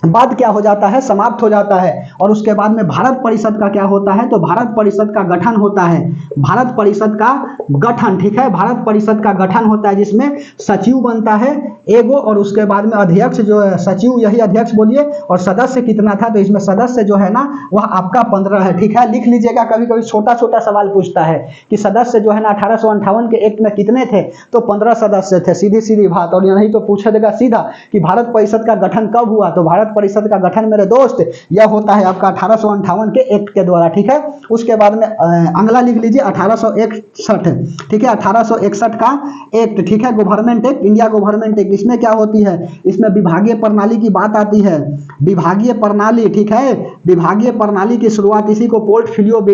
बाद क्या हो जाता है, समाप्त हो जाता है। और उसके बाद में भारत परिषद का क्या होता है, तो भारत परिषद का गठन होता है, भारत परिषद का गठन, ठीक है, भारत परिषद का गठन होता है जिसमें सचिव बनता है एगो, और उसके बाद में अध्यक्ष जो है, सचिव यही अध्यक्ष बोलिए, और सदस्य कितना था, तो इसमें सदस्य जो है ना वह आपका 15 है, ठीक है, लिख लीजिएगा। कभी कभी छोटा छोटा सवाल पूछता है कि सदस्य जो है ना 1858 के एक्ट में कितने थे, तो 15 सदस्य थे, सीधी सीधी बात। और नहीं तो पूछा जाएगा सीधा कि भारत परिषद का गठन कब हुआ, तो भारत परिषद का गठन मेरे दोस्त यह होता है आपका 1858 के एक्ट के द्वारा, ठीक है। उसके बाद में अगला लिख लीजिए 1861, ठीक है, 1861 का एक्ट, ठीक है, government act, India government act. इसमें क्या होती है, इसमें विभागीय प्रणाली की बात आती है, विभागीय प्रणाली, ठीक है, विभागीय प्रणाली की शुरुआत, इसी को पोर्टफोलियो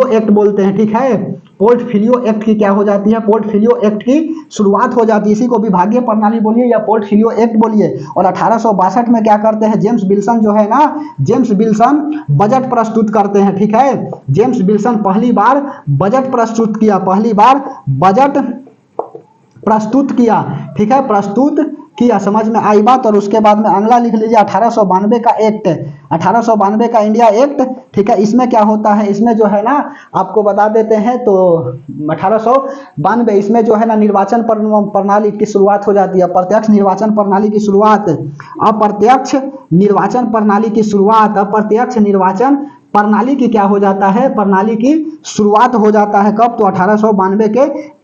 एक्ट बोलते हैं, ठीक है, पोर्टफोलियो एक्ट की क्या हो जाती है, पोर्टफोलियो एक्ट की शुरुआत हो जाती है, इसी को विभागीय प्रणाली बोलिए या पोर्टफोलियो एक्ट बोलिए। और 1862 में क्या करते हैं, जेम्स विल्सन जो है ना, जेम्स विल्सन बजट प्रस्तुत करते हैं, ठीक है, जेम्स विल्सन पहली बार बजट प्रस्तुत किया, पहली बार बजट प्रस्तुत किया, ठीक है, प्रस्तुत किया, समझ में आई बात। और उसके बाद में अगला लिख लीजिए 1892 का एक्ट, 1892 का इंडिया एक्ट, ठीक है, इसमें क्या होता है, इसमें जो है ना आपको बता देते हैं, तो 1892 इसमें जो है ना निर्वाचन प्रणाली की शुरुआत हो जाती है, प्रत्यक्ष निर्वाचन प्रणाली की शुरुआत, अप्रत्यक्ष निर्वाचन प्रणाली की शुरुआत, अप्रत्यक्ष निर्वाचन प्रणाली की क्या हो जाता है, प्रणाली की शुरुआत हो जाता है कब, तो 1892 के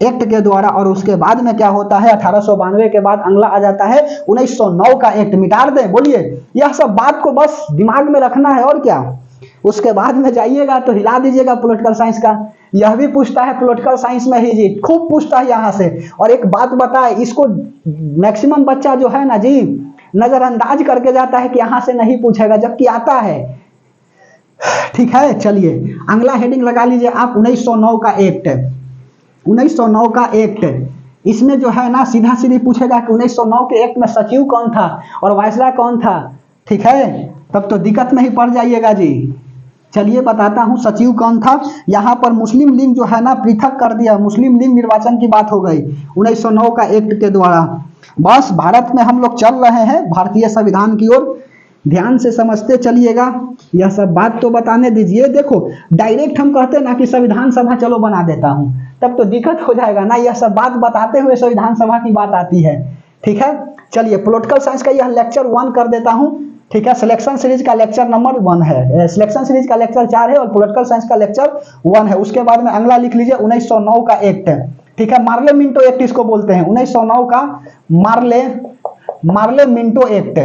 एक्ट के द्वारा। और उसके बाद में क्या होता है, 1892 के बाद अगला आ जाता है 1909 का एक्ट, मिटा दें, बोलिए, यह सब बात को बस दिमाग में रखना है और क्या। उसके बाद में जाइएगा तो हिला दीजिएगा पॉलिटिकल साइंस का, यह भी पूछता है पॉलिटिकल साइंस में ही जी, खूब पूछता है यहाँ से। और एक बात बताए, इसको मैक्सिमम बच्चा जो है ना जी नजरअंदाज करके जाता है कि यहाँ से नहीं पूछेगा, जबकि आता है, ठीक है। चलिए अगला हेडिंग लगा लीजिए आप, 1909 का एक्ट, 1909 का एक्ट, इसमें जो है ना सीधा सीधी पूछेगा कि 1909 के एक्ट में सचिव कौन था और वायसराय कौन था, ठीक है, तब तो दिक्कत में ही पड़ जाइएगा जी। चलिए बताता हूं सचिव कौन था। यहाँ पर मुस्लिम लीग जो है ना पृथक कर दिया, मुस्लिम लीग निर्वाचन की बात हो गई 1909 का एक्ट के द्वारा। बस भारत में हम लोग चल रहे हैं भारतीय संविधान की ओर, ध्यान से समझते चलिएगा, यह सब बात तो बताने दीजिए। देखो डायरेक्ट हम कहते ना कि संविधान सभा चलो बना देता हूं, तब तो दिक्कत हो जाएगा ना, यह सब बात बताते हुए संविधान सभा की बात आती है, ठीक है। चलिए पॉलिटिकल साइंस का यह लेक्चर 1 कर देता हूं, ठीक है। सिलेक्शन सीरीज का लेक्चर नंबर 1 है, सिलेक्शन सीरीज का लेक्चर 4 है और पॉलिटिकल साइंस का लेक्चर 1 है। उसके बाद में अगला लिख लीजिए 1909 का एक्ट, ठीक है, मार्ले मिंटो एक्ट इसको बोलते हैं, 1909 का मार्ले मिंटो एक्ट,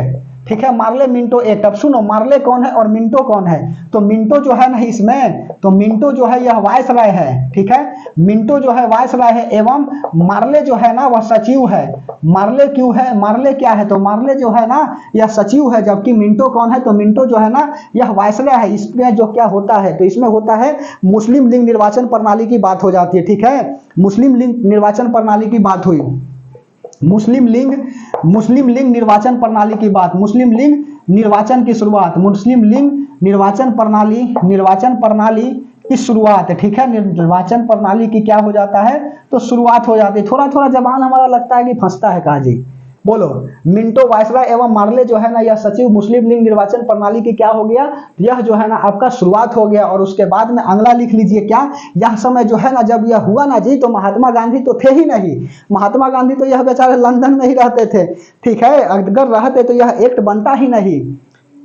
ठीक है, मार्ले मिंटो एक्ट। अब सुनो, मार्ले कौन है और मिंटो कौन है? तो मिंटो जो है ना इसमें, तो मिंटो जो है यह वायसराय है, ठीक है, मिंटो जो है वायसराय है, एवं मार्ले जो है ना वह सचिव है। मार्ले क्यों है, मार्ले क्या है? तो मार्ले जो है ना यह सचिव है, जबकि मिंटो कौन है? तो मिंटो जो है ना यह वायसराय है। इसमें जो क्या होता है, तो इसमें होता है मुस्लिम लीग निर्वाचन प्रणाली की बात हो जाती है, ठीक है, मुस्लिम लीग निर्वाचन प्रणाली की बात हुई, मुस्लिम लीग निर्वाचन प्रणाली की बात, मुस्लिम लीग निर्वाचन की शुरुआत, मुस्लिम लीग निर्वाचन प्रणाली की शुरुआत, ठीक है, निर्वाचन प्रणाली की क्या हो जाता है? तो शुरुआत हो जाती है। थोड़ा थोड़ा जबान हमारा लगता है कि फंसता है, कहा जी, बोलो। मिंटो वायसराय एवं मार्ले जो है ना यह सचिव मुस्लिम लीग निर्वाचन प्रणाली की क्या हो गया? यह जो है ना आपका शुरुआत हो गया। और उसके बाद में अगला लिख लीजिए क्या, यह समय जो है ना जब यह हुआ ना जी, तो महात्मा गांधी तो थे ही नहीं, महात्मा गांधी तो यह बेचारे लंदन में ही रहते थे, ठीक है, अगर रहते तो यह एक्ट बनता ही नहीं,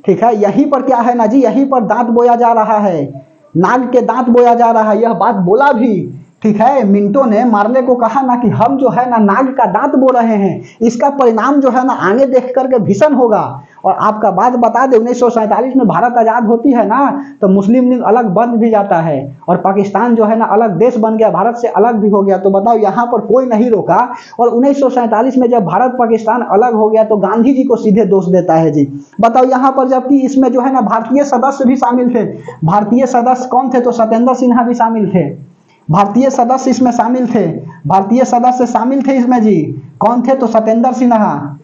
ठीक है। यहीं पर क्या है ना जी, यहीं पर दांत बोया जा रहा है, नाग के दांत बोया जा रहा है, यह बात बोला भी, ठीक है। मिंटो ने मार्ले को कहा ना कि हम जो है ना नाग का दांत बो रहे हैं, इसका परिणाम जो है ना आगे देख करके भीषण होगा। और आपका बात बता दे, 1947 में भारत आजाद होती है ना, तो मुस्लिम लीग अलग बन भी जाता है और पाकिस्तान जो है ना अलग देश बन गया, भारत से अलग भी हो गया। तो बताओ, यहाँ पर कोई नहीं रोका। और 1947 में जब भारत पाकिस्तान अलग हो गया तो गांधी जी को सीधे दोष देता है जी। बताओ यहाँ पर, जबकि इसमें जो है ना भारतीय सदस्य भी शामिल थे। भारतीय सदस्य कौन थे? तो सत्येंद्र सिन्हा भी शामिल थे, भारतीय सदस्य इसमें शामिल थे, भारतीय सदस्य शामिल थे इसमें जी। कौन थे? तो सत्येंद्र सिन्हा,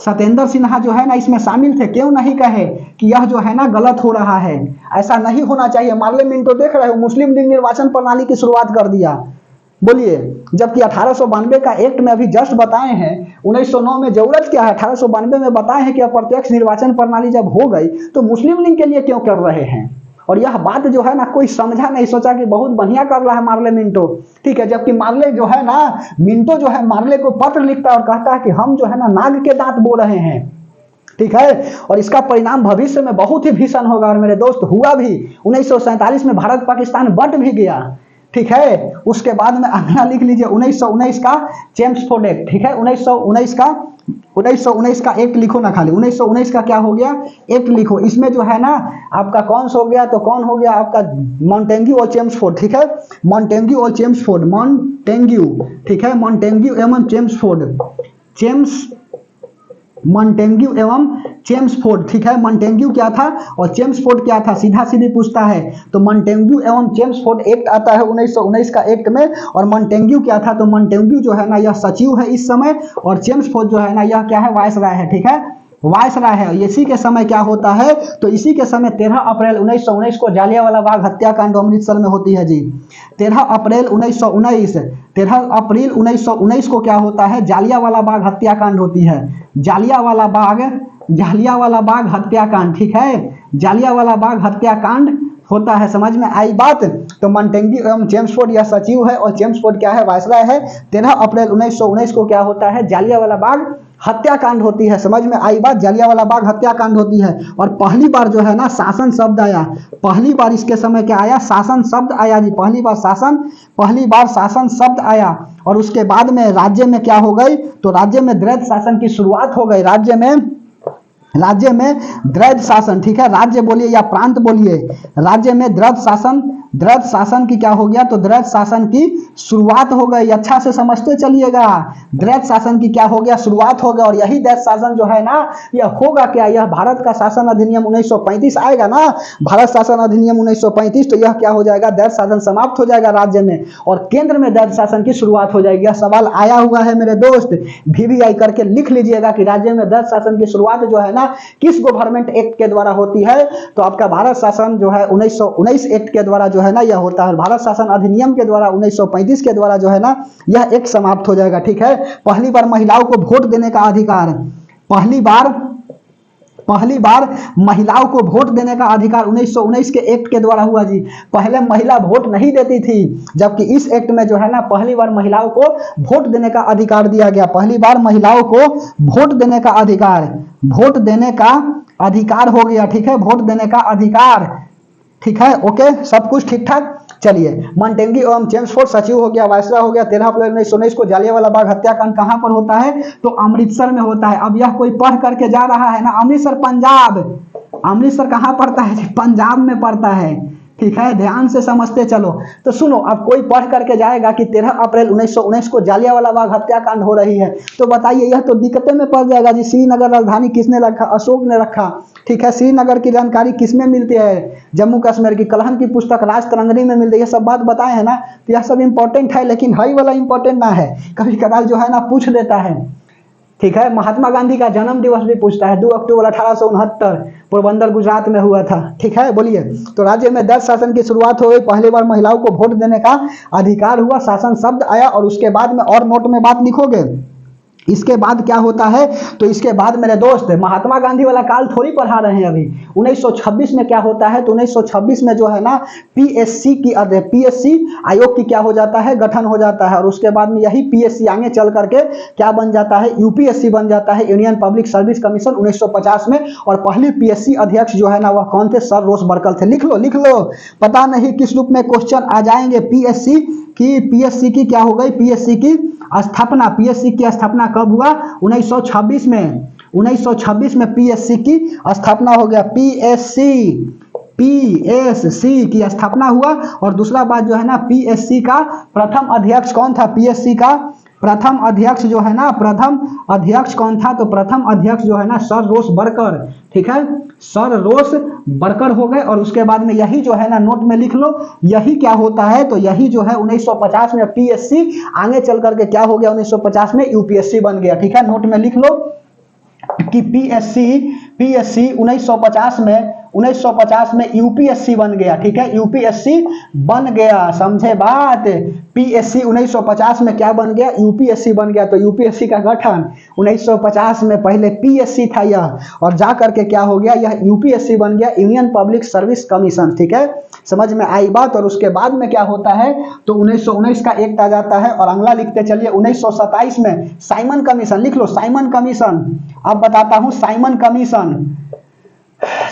सत्येंद्र सिन्हा जो है ना इसमें शामिल थे। क्यों नहीं कहे कि यह जो है ना गलत हो रहा है, ऐसा नहीं होना चाहिए। मार्ले मिंटो देख रहे हो, मुस्लिम लीग निर्वाचन प्रणाली की शुरुआत कर दिया, बोलिए। जबकि 1892 का एक्ट में अभी जस्ट बताए हैं, 1909 में जरूरत क्या है, 1892 में बताए हैं कि अप्रत्यक्ष निर्वाचन प्रणाली जब हो गई तो मुस्लिम लीग के लिए क्यों कर रहे हैं। और यह बात जो है ना कोई समझा नहीं, सोचा कि बहुत बढ़िया कर रहा है मार्ले मिंटो, ठीक है। जबकि मार्ले जो है ना, मिंटो जो है मार्ले को पत्र लिखता है और कहता है कि हम जो है ना नाग के दांत बो रहे हैं, ठीक है, और इसका परिणाम भविष्य में बहुत ही भीषण होगा। और मेरे दोस्त हुआ भी, 1947 में भारत पाकिस्तान बंट भी गया, ठीक है। उसके बाद में अगला लिख लीजिए 1919 का चेम्सफोर्ड एक्ट, ठीक है, 1919 का एक्ट लिखो ना, खाली 1919 का क्या हो गया एक्ट लिखो। इसमें जो है ना आपका कौन सा हो गया, तो कौन हो गया आपका मॉन्टेग्यू और चेम्सफोर्ड, ठीक है, मॉन्टेग्यू और चेम्सफोर्ड, मॉन्टेग्यू, ठीक है, मॉन्टेग्यू एवं चेम्सफोर्ड, मॉन्टेग्यू एवं चेम्सफोर्ड, ठीक है। मॉन्टेग्यू क्या था और चेम्सफोर्ड क्या था, सीधा सीधी पूछता है। तो मॉन्टेग्यू एवं चेम्सफोर्ड एक्ट आता है 1919 का एक्ट में। और मॉन्टेग्यू क्या था, तो मॉन्टेग्यू जो है ना यह सचिव है इस समय, और चेम्सफोर्ड जो है ना यह क्या है, वायसराय है, ठीक है, वायसराय है। इसी के समय क्या होता है, तो इसी के समय 13 अप्रैल 1919 को जालियांवाला बाग हत्याकांड अमृतसर में होती है जी। 13 अप्रैल 1919 को क्या होता है, जालियांवाला बाग हत्याकांड होती है, जालियांवाला बाग हत्याकांड, ठीक है, जालियांवाला बाग हत्याकांड होता है। समझ में आई बात। तो मॉन्टेग्यू एवं चेम्सफोर्ड यह सचिव है और चेम्सफोर्ड क्या है, वायसराय है। 13 अप्रैल 1919 को क्या होता है, जालियांवाला बाग हत्याकांड होती है। समझ में आई बात, जालियांवाला बाग हत्याकांड होती है। और पहली बार जो है ना शासन शब्द आया, पहली बार इसके समय क्या आया, शासन शब्द आया जी। पहली बार शासन शब्द आया। और उसके बाद में राज्य में क्या हो गई, तो राज्य में द्वैध शासन की शुरुआत हो गई। राज्य में द्वैध शासन, ठीक है, राज्य बोलिए या प्रांत बोलिए, राज्य में द्वैध शासन की क्या हो गया, तो द्वैध शासन की शुरुआत हो गई। अच्छा से समझते चलिएगा, द्वैध शासन की क्या हो गया, शुरुआत हो गया। और यही द्वैध शासन जो है ना यह होगा क्या, यह भारत का शासन अधिनियम 1935 आएगा ना, भारत शासन अधिनियम 1935, तो यह क्या हो जाएगा, द्वैध शासन समाप्त हो जाएगा राज्य में, और केंद्र में द्वैध शासन की शुरुआत हो जाएगी। यह सवाल आया हुआ है मेरे दोस्त, VVI करके लिख लीजिएगा कि राज्य में द्वैध शासन की शुरुआत जो है ना किस गवर्नमेंट एक्ट के द्वारा होती है, तो आपका भारत शासन जो है 1919 एक्ट के द्वारा जो है ना यह होता है। भारत शासन अधिनियम के द्वारा 1935 के द्वारा जो है ना यह एक्ट समाप्त हो जाएगा, ठीक है। पहली बार महिलाओं को वोट देने का अधिकार, पहली बार महिलाओं को वोट देने का अधिकार 1919 के एक्ट के द्वारा हुआ जी। पहले महिला वोट नहीं देती थी, जबकि इस एक्ट में जो है ना पहली बार महिलाओं को वोट देने का अधिकार दिया गया। पहली बार महिलाओं को वोट देने का अधिकार हो गया, ठीक है, वोट देने का अधिकार, ठीक है, ओके, सब कुछ ठीक ठाक। चलिए, मंटेंगी एवं चेम्सफोर्ड सचिव हो गया, वायसराय हो गया। 13 अप्रैल 1919 को जालियांवाला बाग हत्याकांड कहां पर होता है? तो अमृतसर में होता है। अब यह कोई पढ़ करके जा रहा है ना, अमृतसर पंजाब, अमृतसर कहां पड़ता है? पंजाब में पड़ता है, ठीक है, ध्यान से समझते चलो। तो सुनो, अब कोई पढ़ करके जाएगा कि 13 अप्रैल 1919 को जालियांवाला बाग हत्याकांड हो रही है, तो बताइए यह तो दिक्कतें में पड़ जाएगा जी। श्रीनगर राजधानी किसने रखा? अशोक ने रखा, ठीक है। श्रीनगर की जानकारी किसमें मिलती है? जम्मू कश्मीर की कलहन की पुस्तक राज तरंगिणी में मिलती है। ये सब बात बताए हैं ना, तो यह सब इंपॉर्टेंट है, लेकिन हाई वाला इंपॉर्टेंट ना है, कभी कभार जो है ना पूछ देता है, ठीक है। महात्मा गांधी का जन्म दिवस भी पूछता है, 2 अक्टूबर 1869 पोरबंदर गुजरात में हुआ था, ठीक है। बोलिए, तो राज्य में दस शासन की शुरुआत हो गई, पहली बार महिलाओं को वोट देने का अधिकार हुआ, शासन शब्द आया, और उसके बाद में और नोट में बात लिखोगे। इसके बाद क्या होता है? तो इसके बाद मेरे दोस्त महात्मा गांधी वाला काल थोड़ी पढ़ा रहे हैं अभी। 1926 में क्या होता है? तो 1926 में जो है ना पीएससी की पीएससी आयोग की क्या हो जाता है? गठन हो जाता है। और उसके बाद में यही पीएससी आगे चल करके क्या बन जाता है? यूपीएससी बन जाता है, यूनियन पब्लिक सर्विस कमीशन, 1950 में। और पहली पीएससी अध्यक्ष जो है ना वह कौन थे? सर रोज बर्कल थे। लिख लो लिख लो, पता नहीं किस रूप में क्वेश्चन आ जाएंगे। पीएससी की क्या हो गई? पीएससी की स्थापना, पीएससी की स्थापना कब हुआ? 1926 में, 1926 में पीएससी की स्थापना हो गया। पीएससी की स्थापना हुआ। और दूसरा बात जो है ना, पीएससी का प्रथम अध्यक्ष कौन था? पीएससी का प्रथम अध्यक्ष जो है ना, प्रथम अध्यक्ष कौन था? तो प्रथम अध्यक्ष जो है ना सर रोस बर्कर, ठीक है, सर रोस बर्कर हो गए। और उसके बाद में यही जो है ना नोट में लिख लो, यही क्या होता है? तो यही जो है 1950 में पीएससी, आगे चल करके क्या हो गया? 1950 में यूपीएससी बन गया, ठीक है। नोट में लिख लो कि पीएससी 1950 में यूपीएससी बन गया, ठीक है, यूपीएससी बन गया, समझे बात। पीएससी 1950 में क्या बन गया? यूपीएससी बन गया। तो यूपीएससी का गठन 1950 में, पहले पीएससी था यह, और जा करके क्या हो गया? यह यूपीएससी बन गया, यूनियन पब्लिक सर्विस कमीशन, ठीक है, समझ में आई बात। और उसके बाद में क्या होता है? तो 1919 का एक्ट आ जाता है। और अगला लिखते चलिए, 1927 में साइमन कमीशन, लिख लो साइमन कमीशन। अब बताता हूं साइमन कमीशन,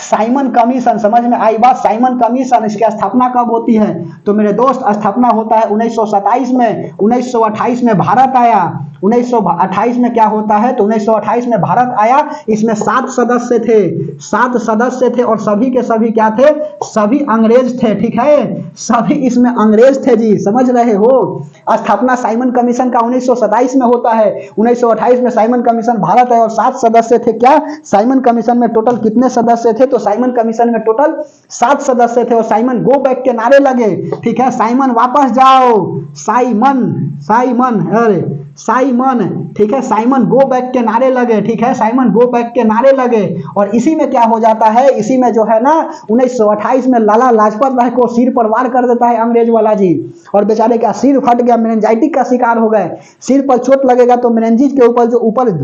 साइमन कमीशन, समझ में आई बात। साइमन कमीशन, इसकी स्थापना कब होती है? तो मेरे दोस्त स्थापना होता है 1927 में। 1928 में भारत आया, 1928 में क्या होता है? तो 1928 में भारत आया। इसमें 7 सदस्य थे, 7 सदस्य थे, और सभी के सभी क्या थे? सभी अंग्रेज थे, ठीक है, सभी इसमें अंग्रेज थे जी, समझ रहे हो। स्थापना साइमन कमीशन का 1927 में होता है, 1928 में साइमन कमीशन भारत है, और 7 सदस्य थे। क्या साइमन कमीशन में टोटल कितने सदस्य थे? तो साइमन कमीशन में टोटल 7 सदस्य थे। और साइमन गो बैक के नारे लगे, ठीक है, साइमन वापस जाओ, साइमन साइमन अरे साइमन, ठीक है, साइमन गो बैक के नारे लगे, ठीक है, साइमन गो बैक के नारे लगे। और इसी में क्या हो जाता है? इसी में जो है ना 1928 में लाला लाजपत राय को सिर पर वार कर देता है अंग्रेज वाला जी, और बेचारे का सिर फट गया, मेनिंजाइटिस का शिकार हो गए। सिर पर चोट लगेगा तो मेनिंजिस के ऊपर जो ऊपर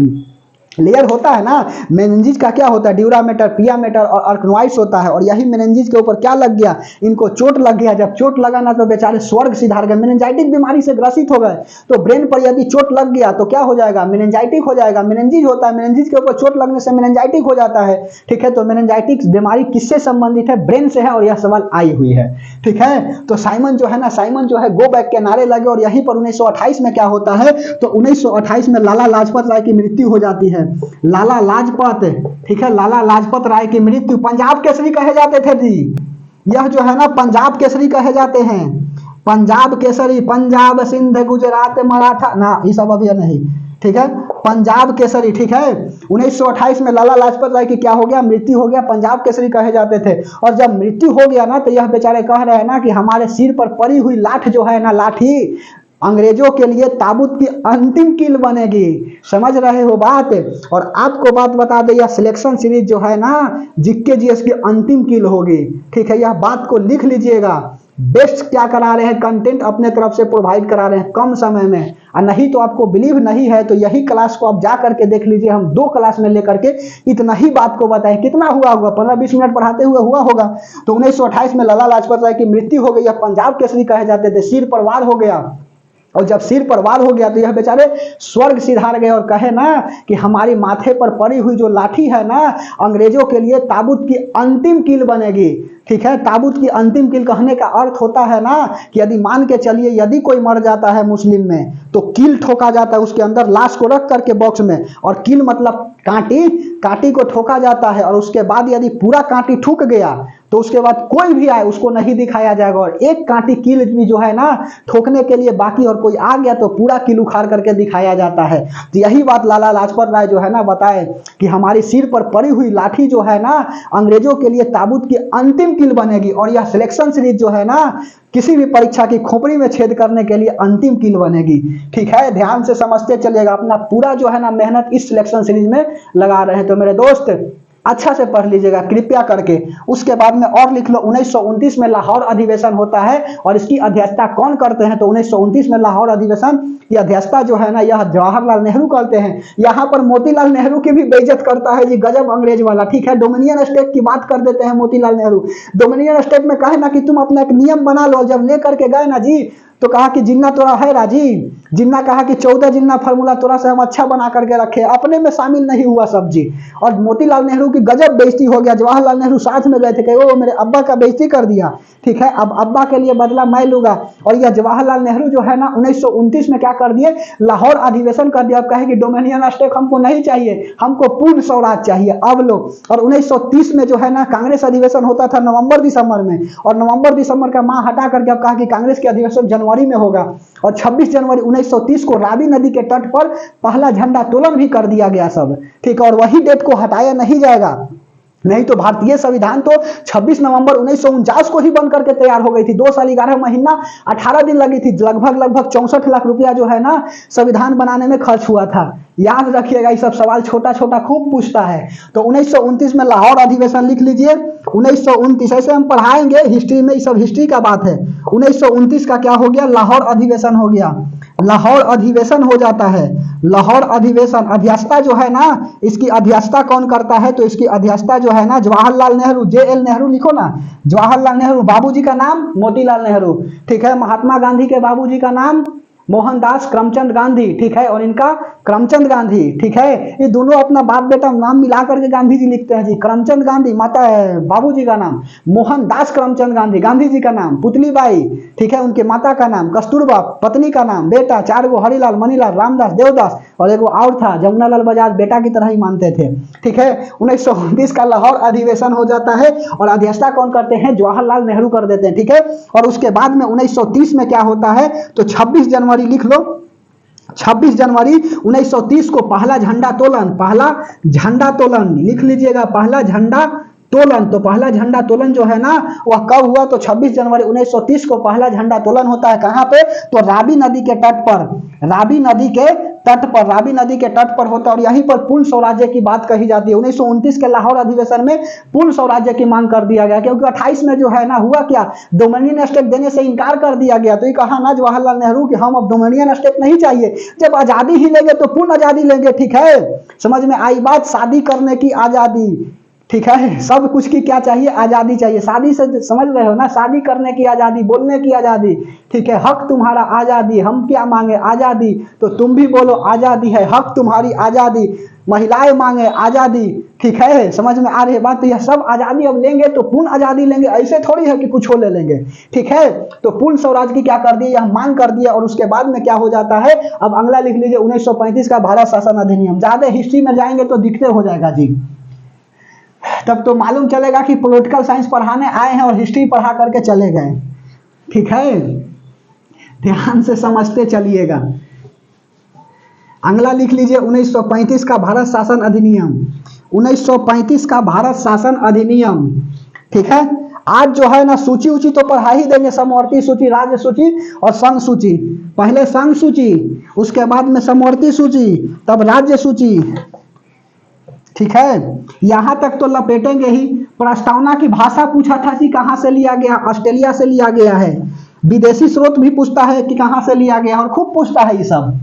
लेयर होता है ना, मेनिंजिस का क्या होता है? ड्यूरामेटर, पियामेटर और अर्कनोइड्स होता है। और यही मेनिंजिस के ऊपर क्या लग गया? इनको चोट लग गया। जब चोट लगा ना तो बेचारे स्वर्ग सिधार गए, मेनिंजाइटिक बीमारी से ग्रसित हो गए। तो ब्रेन पर यदि चोट लग गया तो क्या हो जाएगा? मेनिंजाइटिक हो जाएगा। मेनिंजिस होता है, मेनिंजिस के ऊपर चोट लगने से मेनिंजाइटिक हो जाता है, ठीक है। तो मेनिंजाइटिक बीमारी किससे संबंधित है? ब्रेन से है, और यह सवाल आई हुई है, ठीक है। तो साइमन जो है ना, साइमन जो है गो बैक के नारे लगे। और यहीं पर 1928 में क्या होता है? तो 1928 में लाला लाजपत राय की मृत्यु हो जाती है। लाला लाजपत, ठीक है, लाला लाजपत राय की मृत्यु। पंजाब केसरी कहे जाते थे जी, यह जो है ना पंजाब केसरी कहे जाते हैं, पंजाब केसरी, पंजाब सिंध गुजरात मराठा ना, ये सब अभी नहीं, ठीक है, पंजाब केसरी, ठीक है। 1928 में लाला लाजपत राय की क्या हो गया? मृत्यु हो गया, पंजाब केसरी कहे जाते थे। और जब मृत्यु हो गया ना तो यह बेचारे कह रहे हैं ना कि हमारे सिर पर पड़ी हुई लाठ जो है ना, लाठी अंग्रेजों के लिए ताबूत की अंतिम कील बनेगी, समझ रहे हो बात। और आपको बात बता दे, यह सिलेक्शन सीरीज जो है ना जीके जीएस की अंतिम कील होगी, ठीक है, यह बात को लिख लीजिएगा। बेस्ट क्या करा रहे हैं? कंटेंट अपने तरफ से प्रोवाइड करा रहे हैं कम समय में। और नहीं तो आपको बिलीव नहीं है तो यही क्लास को आप जा करके देख लीजिए, हम 2 क्लास में लेकर के इतना ही बात को बताए। कितना हुआ होगा? 15-20 मिनट पढ़ाते हुए हुआ होगा। तो 1928 में लाला लाजपत राय की मृत्यु हो गई। पंजाब केसरी कहे जाते थे, सिर पर वार हो गया। और जब सिर पर वार हो गया तो यह बेचारे स्वर्ग सिधार गए और कहे ना कि हमारी माथे पर पड़ी हुई जो लाठी है ना, अंग्रेजों के लिए ताबूत की अंतिम कील बनेगी। ठीक है, ताबूत की अंतिम कील कहने का अर्थ होता है ना कि यदि मान के चलिए यदि कोई मर जाता है मुस्लिम में तो कील ठोका जाता है उसके अंदर लाश को रख करके बॉक्स में, और कील मतलब कांटी, कांटी को ठोका जाता है, और उसके बाद यदि पूरा कांटी ठुक गया तो उसके बाद कोई भी आए उसको नहीं दिखाया जाएगा, और एक कांटी कील भी जो है ना ठोकने के लिए बाकी और कोई आ गया तो पूरा कील उखाड़ करके दिखाया जाता है। तो यही बात लाला लाजपत राय जो है ना बताए कि हमारी सिर पर पड़ी हुई लाठी जो है ना अंग्रेजों के लिए ताबूत की अंतिम कील बनेगी, और यह सिलेक्शन सीरीज जो है ना किसी भी परीक्षा की खोपड़ी में छेद करने के लिए अंतिम कील बनेगी। ठीक है, ध्यान से समझते चलिएगा, अपना पूरा जो है ना मेहनत इस सिलेक्शन सीरीज में लगा रहे हैं। तो मेरे दोस्त अच्छा से पढ़ लीजिएगा कृपया करके। उसके बाद में और लिख लो 1929 में लाहौर अधिवेशन होता है, और इसकी अध्यक्षता कौन करते हैं तो 1929 में लाहौर अधिवेशन की अध्यक्षता जो है ना यह जवाहरलाल नेहरू करते हैं। यहाँ पर मोतीलाल नेहरू की भी बेइज्जत करता है जी, गजब अंग्रेज वाला। ठीक है, डोमिनियन स्टेट की बात कर देते हैं मोतीलाल नेहरू। डोमिनियन स्टेट में कहे ना कि तुम अपना एक नियम बना लो, जब लेकर के गए ना जी तो कहा कि जिन्ना तोरा है राजी, जिन्ना कहा कि 14 जिन्ना फार्मूला तोरा से हम अच्छा बना करके रखे, अपने में शामिल नहीं हुआ सब जी। और मोतीलाल नेहरू की गजब बेइज्जती हो गया। जवाहरलाल नेहरू साथ में गए थे कि वो मेरे अब्बा का बेइज्जती कर दिया। ठीक है, अब अब्बा के लिए बदला मैं लूंगा। और यह जवाहरलाल नेहरू जो है ना 1929 में क्या कर दिए, लाहौर अधिवेशन कर दिया। अब कहे कि डोमिनियन स्टेट हमको नहीं चाहिए, हमको पूर्ण स्वराज चाहिए, अब लो। और 1930 में जो है ना कांग्रेस अधिवेशन होता था नवंबर दिसंबर में, और नवंबर दिसंबर का माह हटा करके अब कहा कि कांग्रेस के अधिवेशन जनवरी में होगा। और 26 जनवरी 1930 को रावी नदी के तट पर पहला झंडा तोलन भी कर दिया गया सब। ठीक है, और वही डेट को हटाया नहीं जाएगा, नहीं तो भारतीय संविधान तो 26 नवंबर 1949 को ही बन करके तैयार हो गई थी। 2 साल 11 महीना 18 दिन लगी थी। लगभग 64 लाख रुपया जो है ना संविधान बनाने में खर्च हुआ था। याद रखिएगा, ये सब सवाल छोटा छोटा खूब पूछता है। तो 1929 में लाहौर अधिवेशन लिख लीजिए। 1929 ऐसे हम पढ़ाएंगे हिस्ट्री में, ये सब हिस्ट्री का बात है। 1929 का क्या हो गया, लाहौर अधिवेशन हो गया। लाहौर अधिवेशन हो जाता है। लाहौर अधिवेशन अध्यक्षता जो है ना, इसकी अध्यक्षता कौन करता है तो इसकी अध्यक्षता जो है ना जवाहरलाल नेहरू, JL नेहरू लिखो ना, जवाहरलाल नेहरू। बाबूजी का नाम मोतीलाल नेहरू। ठीक है, महात्मा गांधी के बाबूजी का नाम मोहनदास करमचंद गांधी। ठीक है, और इनका करमचंद गांधी। ठीक है, ये दोनों अपना बाप बेटा नाम मिला करके गांधी जी लिखते हैं जी। करमचंद गांधी माता है, बाबूजी का नाम मोहनदास करमचंद गांधी, गांधी जी का नाम पुतलीबाई। ठीक है, उनके माता का नाम कस्तूरबा, पत्नी का नाम, बेटा 4 गो हरिलाल, मनीलाल, रामदास, देवदास, और एक वो और था जमुनालाल बजाज, बेटा की तरह ही मानते थे। ठीक है, 1929 का लाहौर अधिवेशन हो जाता है, और अध्यक्षता कौन करते हैं, जवाहरलाल नेहरू कर देते हैं। ठीक है, और उसके बाद में 1930 में क्या होता है तो 26 जनवरी लिख लो। 26 जनवरी 1930 को पहला झंडा तोलन, पहला झंडा तोलन लिख लीजिएगा, पहला झंडा तोलन। तो पहला झंडा तोलन जो है ना वह कब हुआ तो 26 जनवरी 1930 को पहला झंडा तोलन होता है। कहां पे तो रावी नदी के तट पर, रावी नदी के तट पर, रावी नदी के तट पर होता है। और यहीं पर पूर्ण स्वराज्य की बात कही जाती है। 1929 के लाहौर अधिवेशन में पूर्ण स्वराज्य की मांग कर दिया गया, क्योंकि 28 में जो है ना हुआ क्या, डोमिनियन स्टेट देने से इनकार कर दिया गया। तो ये कहा ना जवाहरलाल नेहरू कि हम अब डोमिनियन स्टेट नहीं चाहिए, जब आजादी ही लेंगे तो पूर्ण आजादी लेंगे। ठीक है, समझ में आई बात, शादी करने की आजादी। ठीक है, सब कुछ की क्या चाहिए, आजादी चाहिए। शादी से समझ रहे हो ना, शादी करने की आजादी, बोलने की आजादी। ठीक है, हक तुम्हारा आजादी, हम क्या मांगे आजादी, तो तुम भी बोलो आजादी है, हक तुम्हारी आजादी, महिलाएं मांगे आजादी। ठीक है, समझ में आ रही है बात। तो यह सब आजादी अब लेंगे तो पूर्ण आजादी लेंगे, ऐसे थोड़ी है कि कुछ हो ले लेंगे। ठीक है, तो पूर्ण स्वराज की क्या कर दी, यह मांग कर दिया। और उसके बाद में क्या हो जाता है, अब अगला लिख लीजिए 1935 का भारत शासन अधिनियम। ज्यादा हिस्ट्री में जाएंगे तो दिखते हो जाएगा जी, तब तो मालूम चलेगा कि पॉलिटिकल साइंस पढ़ाने आए हैं और हिस्ट्री पढ़ा करके चले गए। ठीक है, ध्यान से समझते चलिएगा। अगला लिख लीजिए 1935 का भारत शासन अधिनियम। 1935 का भारत शासन अधिनियम। ठीक है, आज जो है ना सूची ऊंची तो पढ़ा ही देंगे, समवर्ती सूची, राज्य सूची और संघ सूची। पहले संघ सूची, उसके बाद में समवर्ती सूची, तब राज्य सूची। ठीक है, यहां तक तो लपेटेंगे ही। प्रस्तावना की भाषा पूछा था कि कहां से लिया गया, ऑस्ट्रेलिया से लिया गया है। विदेशी स्रोत भी पूछता है कि कहां से लिया गया, और खूब पूछता है ये सब।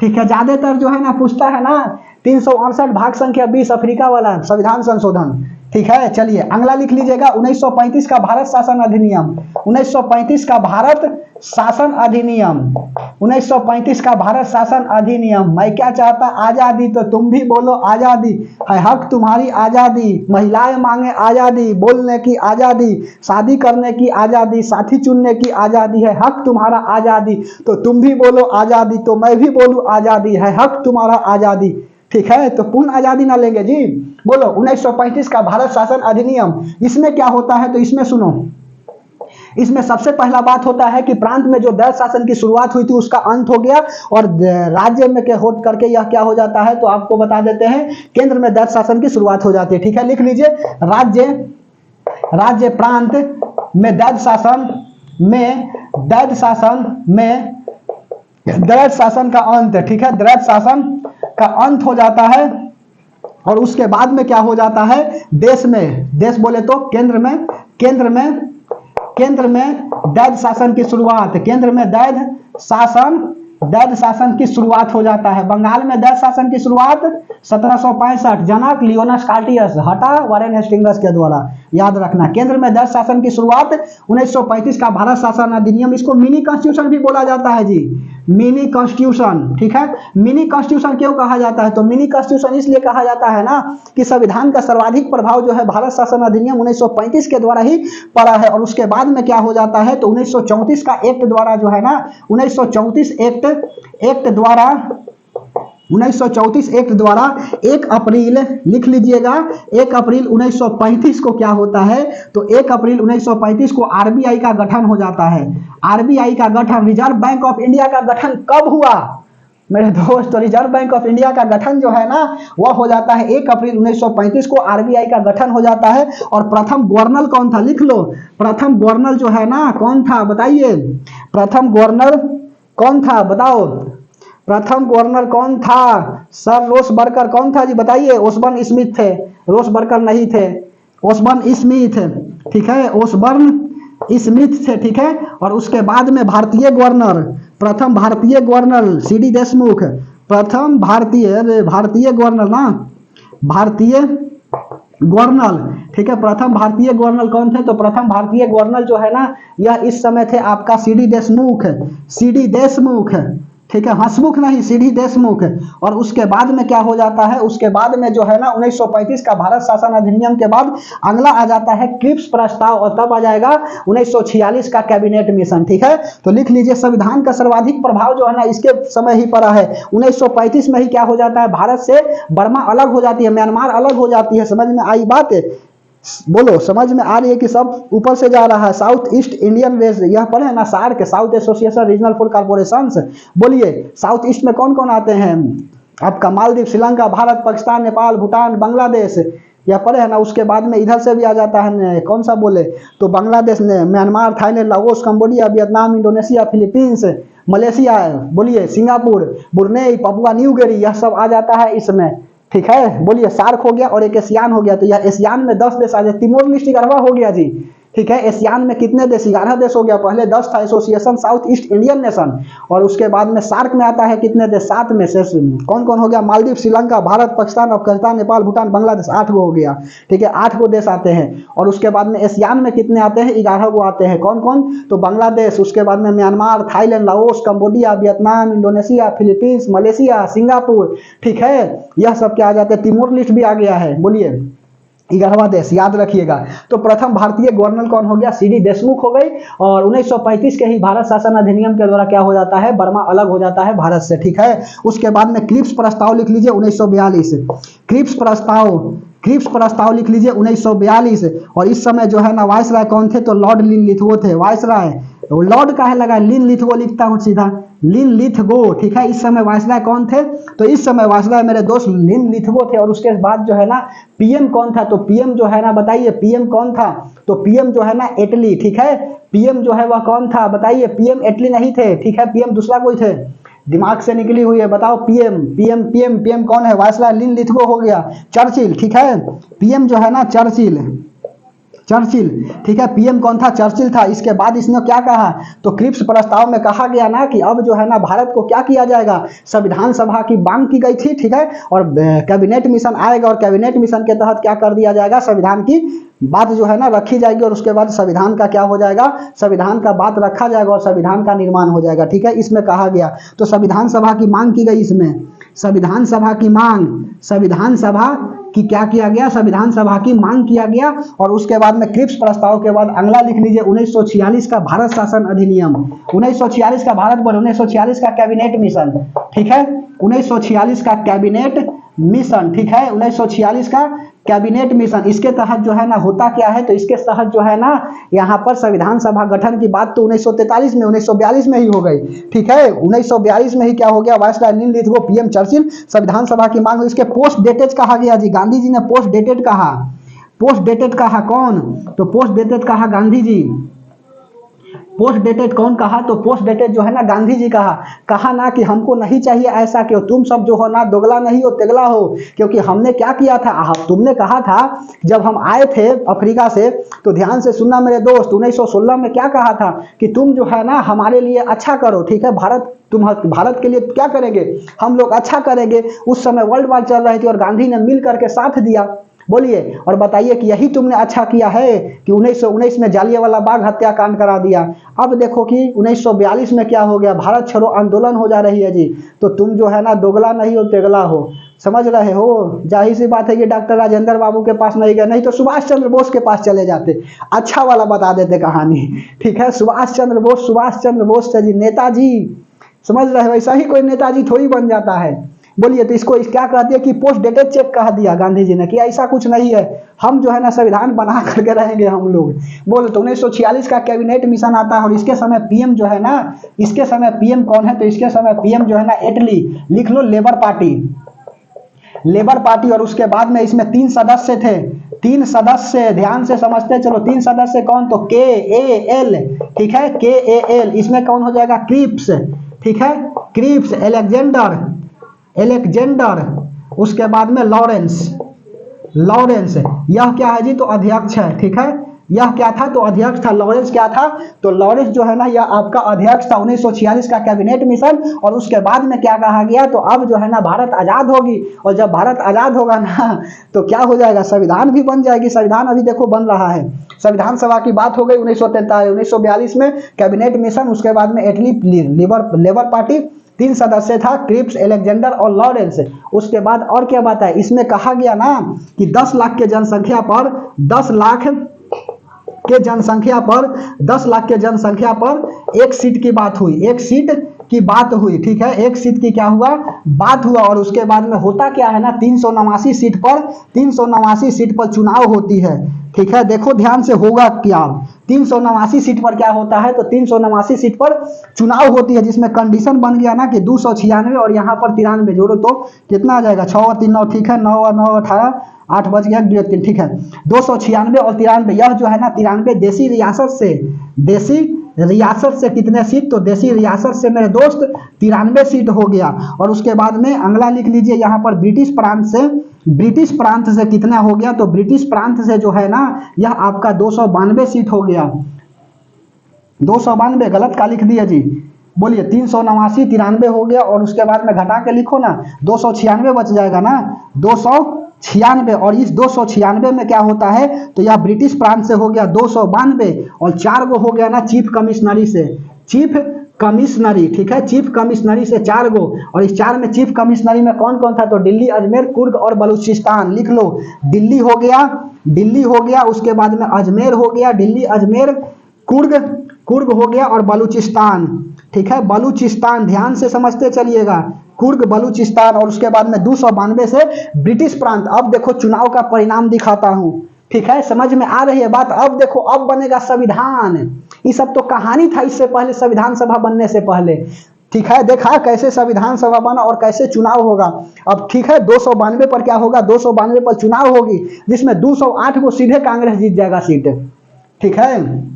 ठीक है, ज्यादातर जो है ना पूछता है ना 368 भाग संख्या 20 अफ्रीका वाला संविधान संशोधन। ठीक है, चलिए अगला लिख लीजिएगा 1935 का भारत शासन अधिनियम। 1935 का भारत शासन अधिनियम, 1935 का भारत शासन अधिनियम। मैं क्या चाहता, आजादी, तो तुम भी बोलो आजादी है हक तुम्हारी आजादी, महिलाएं मांगे आजादी, बोलने की आजादी, शादी करने की आजादी, साथी चुनने की आजादी, है हक तुम्हारा आजादी, तो तुम भी बोलो आजादी, तो मैं भी बोलूं आजादी, है हक तुम्हारा आजादी। ठीक है, तो पूर्ण आजादी ना लेंगे जी, बोलो 1935 का भारत शासन अधिनियम। इसमें क्या होता है, तो इसमें सुनो, इसमें सबसे पहला बात होता है कि प्रांत में जो दैत शासन की शुरुआत हुई थी उसका अंत हो गया और राज्य में के होट करके यह क्या हो जाता है, तो आपको बता देते हैं केंद्र में दैत शासन की शुरुआत हो जाती है। ठीक है, लिख लीजिए राज्य प्रांत में दैत शासन द्वैध शासन का अंत। ठीक है, द्वैध शासन का अंत हो जाता है और उसके बाद में क्या हो जाता है, देश बोले तो केंद्र में दैध शासन की शुरुआत, केंद्र में दैध शासन की शुरुआत हो जाता है। बंगाल में दैध शासन की शुरुआत 1765, जनक लियोनस कार्टियस, हटा वारेन हेस्टिंग्स के द्वारा, याद रखना। केंद्र में दैध शासन की शुरुआत 1935 का भारत शासन अधिनियम, इसको मिनी कॉन्स्टिट्यूशन भी बोला जाता है जी, मिनी कॉन्स्टिट्यूशन। ठीक है, मिनी कॉन्स्टिट्यूशन क्यों कहा जाता है, तो मिनी कॉन्स्टिट्यूशन इसलिए कहा जाता है ना कि संविधान का सर्वाधिक प्रभाव जो है भारत शासन अधिनियम 1935 के द्वारा ही पड़ा है और उसके बाद में क्या हो जाता है, तो 1934 का एक्ट द्वारा जो है ना, 1934 एक्ट द्वारा 1 अप्रैल, लिख लीजिएगा 1 अप्रैल 1935 को क्या होता है, तो 1 अप्रैल 1935 को आरबीआई का गठन हो जाता है। आरबीआई का गठन, रिजर्व बैंक ऑफ इंडिया का गठन कब हुआ मेरे दोस्त, तो रिजर्व बैंक ऑफ इंडिया का गठन जो है ना वह हो जाता है 1 अप्रैल 1935 को आरबीआई का गठन हो जाता है। और प्रथम गवर्नर कौन था, लिख लो, प्रथम गवर्नर जो है ना कौन था बताइए, प्रथम गवर्नर कौन था बताओ, प्रथम गवर्नर कौन था, सर रोस बर्कर कौन था जी बताइए, ओसबर्न स्मिथ थे, रोस बर्कर नहीं थे, ओसबर्न स्मिथ। ठीक है, ओसबर्न स्मिथ थे। ठीक है, और उसके बाद में भारतीय गवर्नर, प्रथम भारतीय गवर्नर सीडी देशमुख, प्रथम भारतीय गवर्नर ना, भारतीय गवर्नर। ठीक है, प्रथम भारतीय गवर्नर कौन थे, तो प्रथम भारतीय गवर्नर जो है ना यह इस समय थे आपका सीडी देशमुख। ठीक है, हंसमुख नहीं, सीडी देशमुख। और उसके बाद में क्या हो जाता है, उसके बाद में जो है ना 1935 का भारत शासन अधिनियम के बाद अगला आ जाता है क्रिप्स प्रस्ताव और तब आ जाएगा 1946 का कैबिनेट मिशन। ठीक है, तो लिख लीजिए संविधान का सर्वाधिक प्रभाव जो है ना इसके समय ही पड़ा है। 1935 में ही क्या हो जाता है, भारत से बर्मा अलग हो जाती है, म्यांमार अलग हो जाती है। समझ में आई बात, बोलो समझ में आ रही है कि सब ऊपर से जा रहा है। साउथ ईस्ट इंडियन वेस्ट, यह पढ़े है ना SAARC, South association regional food corporations. बोलिए साउथ ईस्ट में कौन कौन आते हैं आपका, मालदीव, श्रीलंका, भारत, पाकिस्तान, नेपाल, भूटान, बांग्लादेश, यह पढ़े है ना। उसके बाद में इधर से भी आ जाता है कौन सा बोले, तो बांग्लादेश ने, Myanmar, Thailand, Laos, Cambodia, Vietnam, Indonesia, Philippines, Malaysia, बोलिए Singapore, Brunei, Papua New Guinea, यह सब आ जाता है इसमें। ठीक है, बोलिए सार्क हो गया और एक एशियान हो गया, तो यह एशियान में 10 देश आ जाए, तिमोर लेस्टे गढ़वा हो गया जी। ठीक है, एशियान में कितने देश, 11 देश हो गया, पहले 10 था, association south east Indian nation. और उसके बाद में सार्क में आता है कितने देश, 7 में से कौन कौन हो गया, मालदीव, श्रीलंका, भारत, पाकिस्तान, अफगानिस्तान, नेपाल, भूटान, बांग्लादेश, 8 गो हो गया। ठीक है, 8 गो देश आते हैं। और उसके बाद में एशियान में कितने आते हैं, 11 गो आते हैं। कौन कौन, तो बांग्लादेश, उसके बाद में Myanmar, Thailand, Laos, Cambodia, Vietnam, Indonesia, Philippines, Malaysia, Singapore. ठीक है, यह सब क्या आ जाते हैं, तिमोर लिस्ट भी आ गया है। बोलिए 11वां देश, याद रखिएगा। तो प्रथम भारतीय गवर्नर कौन हो गया, सीडी देशमुख हो गई। और 1935 के ही भारत शासन अधिनियम के द्वारा क्या हो जाता है, बर्मा अलग हो जाता है भारत से। ठीक है, उसके बाद में क्रिप्स प्रस्ताव लिख लीजिए 1942, क्रिप्स प्रस्ताव लिख लीजिए 1942। और इस समय जो है ना वायसराय कौन थे, तो लॉर्ड लिनलिथगो थे। वायसराय, लॉर्ड का है लगा, लिनलिथगो लिखता हूँ सीधा, लिनलिथगो। ठीक है, इस समय वायसराय कौन थे, तो इस समय वायसराय मेरे दोस्त लिनलिथगो थे। और उसके बाद जो है ना पीएम कौन था, तो पीएम जो है ना बताइए, पीएम कौन था, तो पीएम जो है ना एटली। ठीक है, पीएम जो है वह कौन था बताइए, पीएम एटली नहीं थे। ठीक है, पीएम दूसरा कोई थे, दिमाग से निकली हुई है, बताओ। पीएम कौन है, वायसराय लिनलिथगो हो गया। चर्चिल, ठीक है, पीएम जो है ना चर्चिल चर्चिल, ठीक है। पीएम कौन था? चर्चिल था। इसके बाद इसने क्या कहा? तो क्रिप्स प्रस्ताव में कहा गया ना कि अब जो है ना भारत को क्या किया जाएगा, संविधान सभा की मांग की गई थी, ठीक है। और कैबिनेट मिशन आएगा और कैबिनेट मिशन के तहत क्या कर दिया जाएगा, संविधान की बात जो है ना रखी जाएगी और उसके बाद संविधान का क्या हो जाएगा, संविधान का बात रखा जाएगा और संविधान का निर्माण हो जाएगा, ठीक है। इसमें कहा गया तो संविधान सभा की मांग की गई, इसमें संविधान सभा की मांग, संविधान सभा कि क्या किया गया, संविधान सभा की मांग किया गया। और उसके बाद में क्रिप्स प्रस्ताव के बाद अगला लिख लीजिए 1946 का भारत शासन अधिनियम, 1946 का भारत पर 1946 का कैबिनेट मिशन, ठीक है। 1946 का कैबिनेट मिशन, ठीक है। 1946 का कैबिनेट मिशन, इसके तहत जो है ना होता क्या है, तो इसके तहत जो है ना यहाँ पर संविधान सभा गठन की बात तो 1943 में 1942 में ही हो गई, ठीक है। 1942 में ही क्या हो गया, वायसराय नील पीएम चर्चिल संविधान सभा की मांग, इसके पोस्ट डेटेड कहा गया जी, गांधी जी ने पोस्ट डेटेड कहा, पोस्ट डेटेड कहा कौन, तो पोस्ट डेटेड कहा गांधी जी, पोस्ट डेटेड कौन कहा, तो पोस्ट डेटेड जो है ना गांधी जी कहा ना कि हमको नहीं चाहिए ऐसा, कि तुम सब जो हो ना दोगला नहीं हो तेगला हो, क्योंकि हमने क्या किया था, तुमने कहा था जब हम आए थे अफ्रीका से, तो ध्यान से सुनना मेरे दोस्त, 1916 में क्या कहा था कि तुम जो है ना हमारे लिए अच्छा करो, ठीक है। भारत के लिए क्या करेंगे, हम लोग अच्छा करेंगे। उस समय वर्ल्ड वार चल रही थी और गांधी ने मिल करके साथ दिया, बोलिए और बताइए कि यही तुमने अच्छा किया है कि 1919 में जालियांवाला बाग हत्याकांड करा दिया। अब देखो कि 1942 में क्या हो गया, भारत छोड़ो आंदोलन हो जा रही है जी, तो तुम जो है ना दोगला नहीं हो तेगला हो, समझ रहे हो। जाहिर सी बात है कि डॉक्टर राजेंद्र बाबू के पास नहीं गए, नहीं तो सुभाष चंद्र बोस के पास चले जाते, अच्छा वाला बता देते कहानी, ठीक है। सुभाष चंद्र बोस थे जी, नेताजी, समझ रहे हो। ऐसा ही कोई नेताजी थोड़ी बन जाता है, बोलिए। तो इसको क्या कहती है कि पोस्ट डेटेड चेक कह दिया गांधी जी ने कि ऐसा कुछ नहीं है, हम जो है ना संविधान बना करके रहेंगे हम लोग, बोले। तो 1946 का कैबिनेट मिशन आता है और इसके समय पीएम जो है ना, इसके समय पीएम कौन है, तो इसके समय पीएम जो है ना एटली, लिख लो लेबर पार्टी, लेबर पार्टी। और उसके बाद में इसमें 3 सदस्य थे, 3 सदस्य ध्यान से समझते चलो, 3 सदस्य कौन, तो KAL, ठीक है, KAL। इसमें कौन हो जाएगा, क्रिप्स, ठीक है, क्रिप्स, एलेक्जेंडर, उसके बाद में लॉरेंस, यह क्या है जी, तो अध्यक्ष है, ठीक है। यह क्या था, तो अध्यक्ष था। लॉरेंस क्या था, तो लॉरेंस जो है ना यह आपका अध्यक्ष था 1946 का कैबिनेट मिशन। और उसके बाद में क्या कहा गया, तो अब जो है ना भारत आजाद होगी, और जब भारत आजाद होगा ना तो क्या हो जाएगा, संविधान भी बन जाएगी। संविधान अभी देखो बन रहा है, संविधान सभा की बात हो गई 1942 में कैबिनेट मिशन, उसके बाद में एटली लेबर पार्टी, 3 सदस्य था, क्रिप्स, एलेक्जेंडर और लॉरेंस। उसके बाद और क्या बात है, इसमें कहा गया ना कि 10 लाख के जनसंख्या पर 10 लाख के जनसंख्या पर एक सीट की बात हुई, एक सीट की बात हुई, ठीक है। एक सीट की क्या हुआ, बात हुआ। और उसके बाद में होता क्या है ना, 389 सीट पर चुनाव होती है, ठीक है। देखो ध्यान से होगा क्या, 389 सीट पर क्या होता है, तो 389 सीट पर चुनाव होती है, जिसमें कंडीशन बन गया ना कि 296 और यहाँ पर 93 जोड़ो तो कितना आ जाएगा, 6 और 3 9, ठीक है, 9 और 9 18, 8 बच गया 3, ठीक है। 296 और 93, यह जो है ना 93 देसी रियासत से कितने सीट, तो देसी रियासत से मेरे दोस्त 93 सीट हो गया। और उसके बाद में अगला लिख लीजिए यहाँ पर ब्रिटिश प्रांत से कितना हो गया, तो ब्रिटिश प्रांत से जो है ना यह आपका 292 सीट हो गया, 292 गलत का लिख दिया जी, बोलिए। 389 93 हो गया और उसके बाद में घटा के लिखो ना, 296 बच जाएगा ना, 296। और इस 296 में क्या होता है, तो यह ब्रिटिश प्रांत से हो गया 292 और 4 गो हो गया ना चीफ कमिश्नरी से, चीफ कमिश्नरी, ठीक है, चीफ कमिश्नरी से 4 गो। और इस 4 में चीफ कमिश्नरी में कौन कौन था, तो दिल्ली, अजमेर, कुर्ग और बलूचिस्तान, लिख लो। दिल्ली हो गया, उसके बाद में अजमेर हो गया, दिल्ली, अजमेर, कुर्ग हो गया और बलूचिस्तान, ठीक है, बलूचिस्तान, ध्यान से समझते चलिएगा, कुर्ग, बलूचिस्तान। और उसके बाद में 292 से ब्रिटिश प्रांत। अब देखो चुनाव का परिणाम दिखाता हूं, ठीक है, समझ में आ रही है बात। अब देखो अब बनेगा संविधान, ये सब तो कहानी था इससे पहले, संविधान सभा बनने से पहले, ठीक है। देखा कैसे संविधान सभा बना और कैसे चुनाव होगा। अब ठीक है 292 पर क्या होगा, 292 पर चुनाव होगी, जिसमें 208 को सीधे कांग्रेस जीत जाएगा सीट, ठीक है।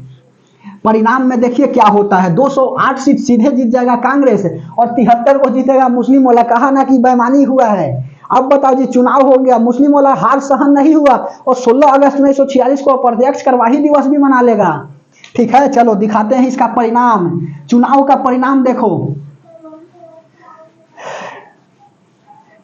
परिणाम में देखिए क्या होता है, 208 सीट सीधे जीत जाएगा कांग्रेस और 73 को जीतेगा मुस्लिम वाला। कहा ना कि बेईमानी हुआ है, अब बताओ जी, चुनाव हो गया, मुस्लिम वाला हार सहन नहीं हुआ और 16 अगस्त 1946 को अप्रत्यक्ष कार्यवाही दिवस भी मना लेगा। ठीक है, चलो दिखाते हैं इसका परिणाम। चुनाव का परिणाम देखो,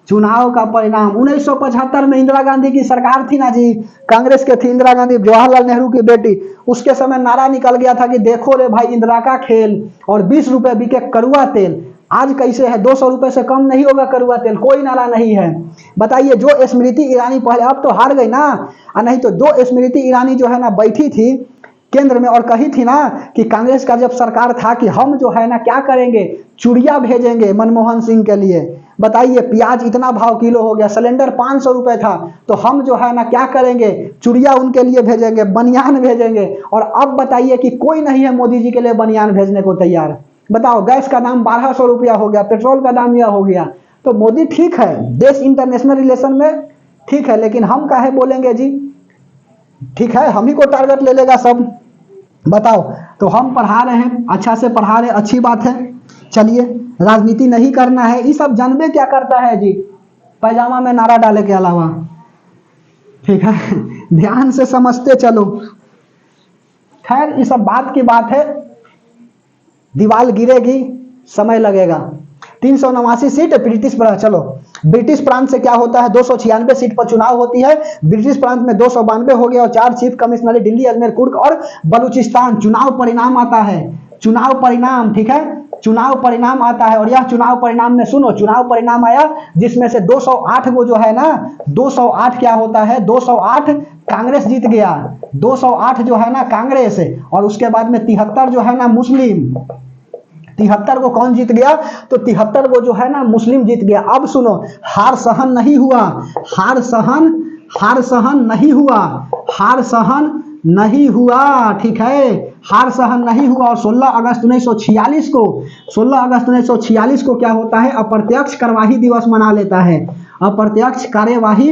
चुनाव का परिणाम 1975 में इंदिरा गांधी की सरकार थी ना जी, कांग्रेस के थी इंदिरा गांधी, जवाहरलाल नेहरू की बेटी। उसके समय नारा निकल गया था कि देखो रे भाई इंदिरा का खेल, और 20 रुपए बिके कड़ुआ तेल। आज कैसे है, 200 रुपए से कम नहीं होगा कड़ुआ तेल, कोई नारा नहीं है। बताइए, जो स्मृति ईरानी पहले, अब तो हार गई ना, नहीं तो जो स्मृति ईरानी जो है ना बैठी थी केंद्र में और कही थी ना कि कांग्रेस का जब सरकार था कि हम जो है ना क्या करेंगे, चूड़िया भेजेंगे मनमोहन सिंह के लिए। बताइए, प्याज इतना भाव किलो हो गया, सिलेंडर 500 रुपए था, तो हम जो है ना क्या करेंगे, चूड़िया उनके लिए भेजेंगे, बनियान भेजेंगे। और अब बताइए कि कोई नहीं है मोदी जी के लिए बनियान भेजने को तैयार। बताओ, गैस का दाम 1200 रुपया हो गया, पेट्रोल का दाम यह हो गया। तो मोदी ठीक है, देश इंटरनेशनल रिलेशन में ठीक है, लेकिन हम काहे बोलेंगे जी। ठीक है, हम ही को टारगेट ले लेगा सब। बताओ, तो हम पढ़ा रहे हैं, अच्छा से पढ़ा रहे हैं, अच्छी बात है। चलिए, राजनीति नहीं करना है, ये सब जानबे क्या करता है जी, पैजामा में नारा डाले के अलावा। ठीक है, ध्यान से समझते चलो। खैर, ये सब बात की बात है, दीवार गिरेगी, समय लगेगा। 389 सीट ब्रिटिश प्रांत, चलो ब्रिटिश प्रांत से क्या होता है, 296 सीट पर चुनाव होती है। ब्रिटिश प्रांत में 292 हो गया और 4 चीफ कमिश्नर दिल्ली, अजमेर, कुर्ग और बलूचिस्तान। चुनाव परिणाम आता है, चुनाव परिणाम, ठीक है, चुनाव परिणाम आता है। और यह चुनाव परिणाम में सुनो, चुनाव परिणाम आया जिसमें से 208 को जो है ना, 208 क्या होता है, 208 कांग्रेस जीत गया, 208 जो है ना कांग्रेस, और उसके बाद में 73 जो है ना मुस्लिम। 73 को कौन जीत गया, तो 73 को जो है ना मुस्लिम जीत गया। अब सुनो, हार सहन नहीं हुआ, हार सहन नहीं हुआ, हार सहन नहीं हुआ, ठीक है, हार सहन नहीं हुआ। और 16 अगस्त 1946 को, 16 अगस्त 1946 को क्या होता है, अप्रत्यक्ष कार्यवाही दिवस मना लेता है, अप्रत्यक्ष कार्यवाही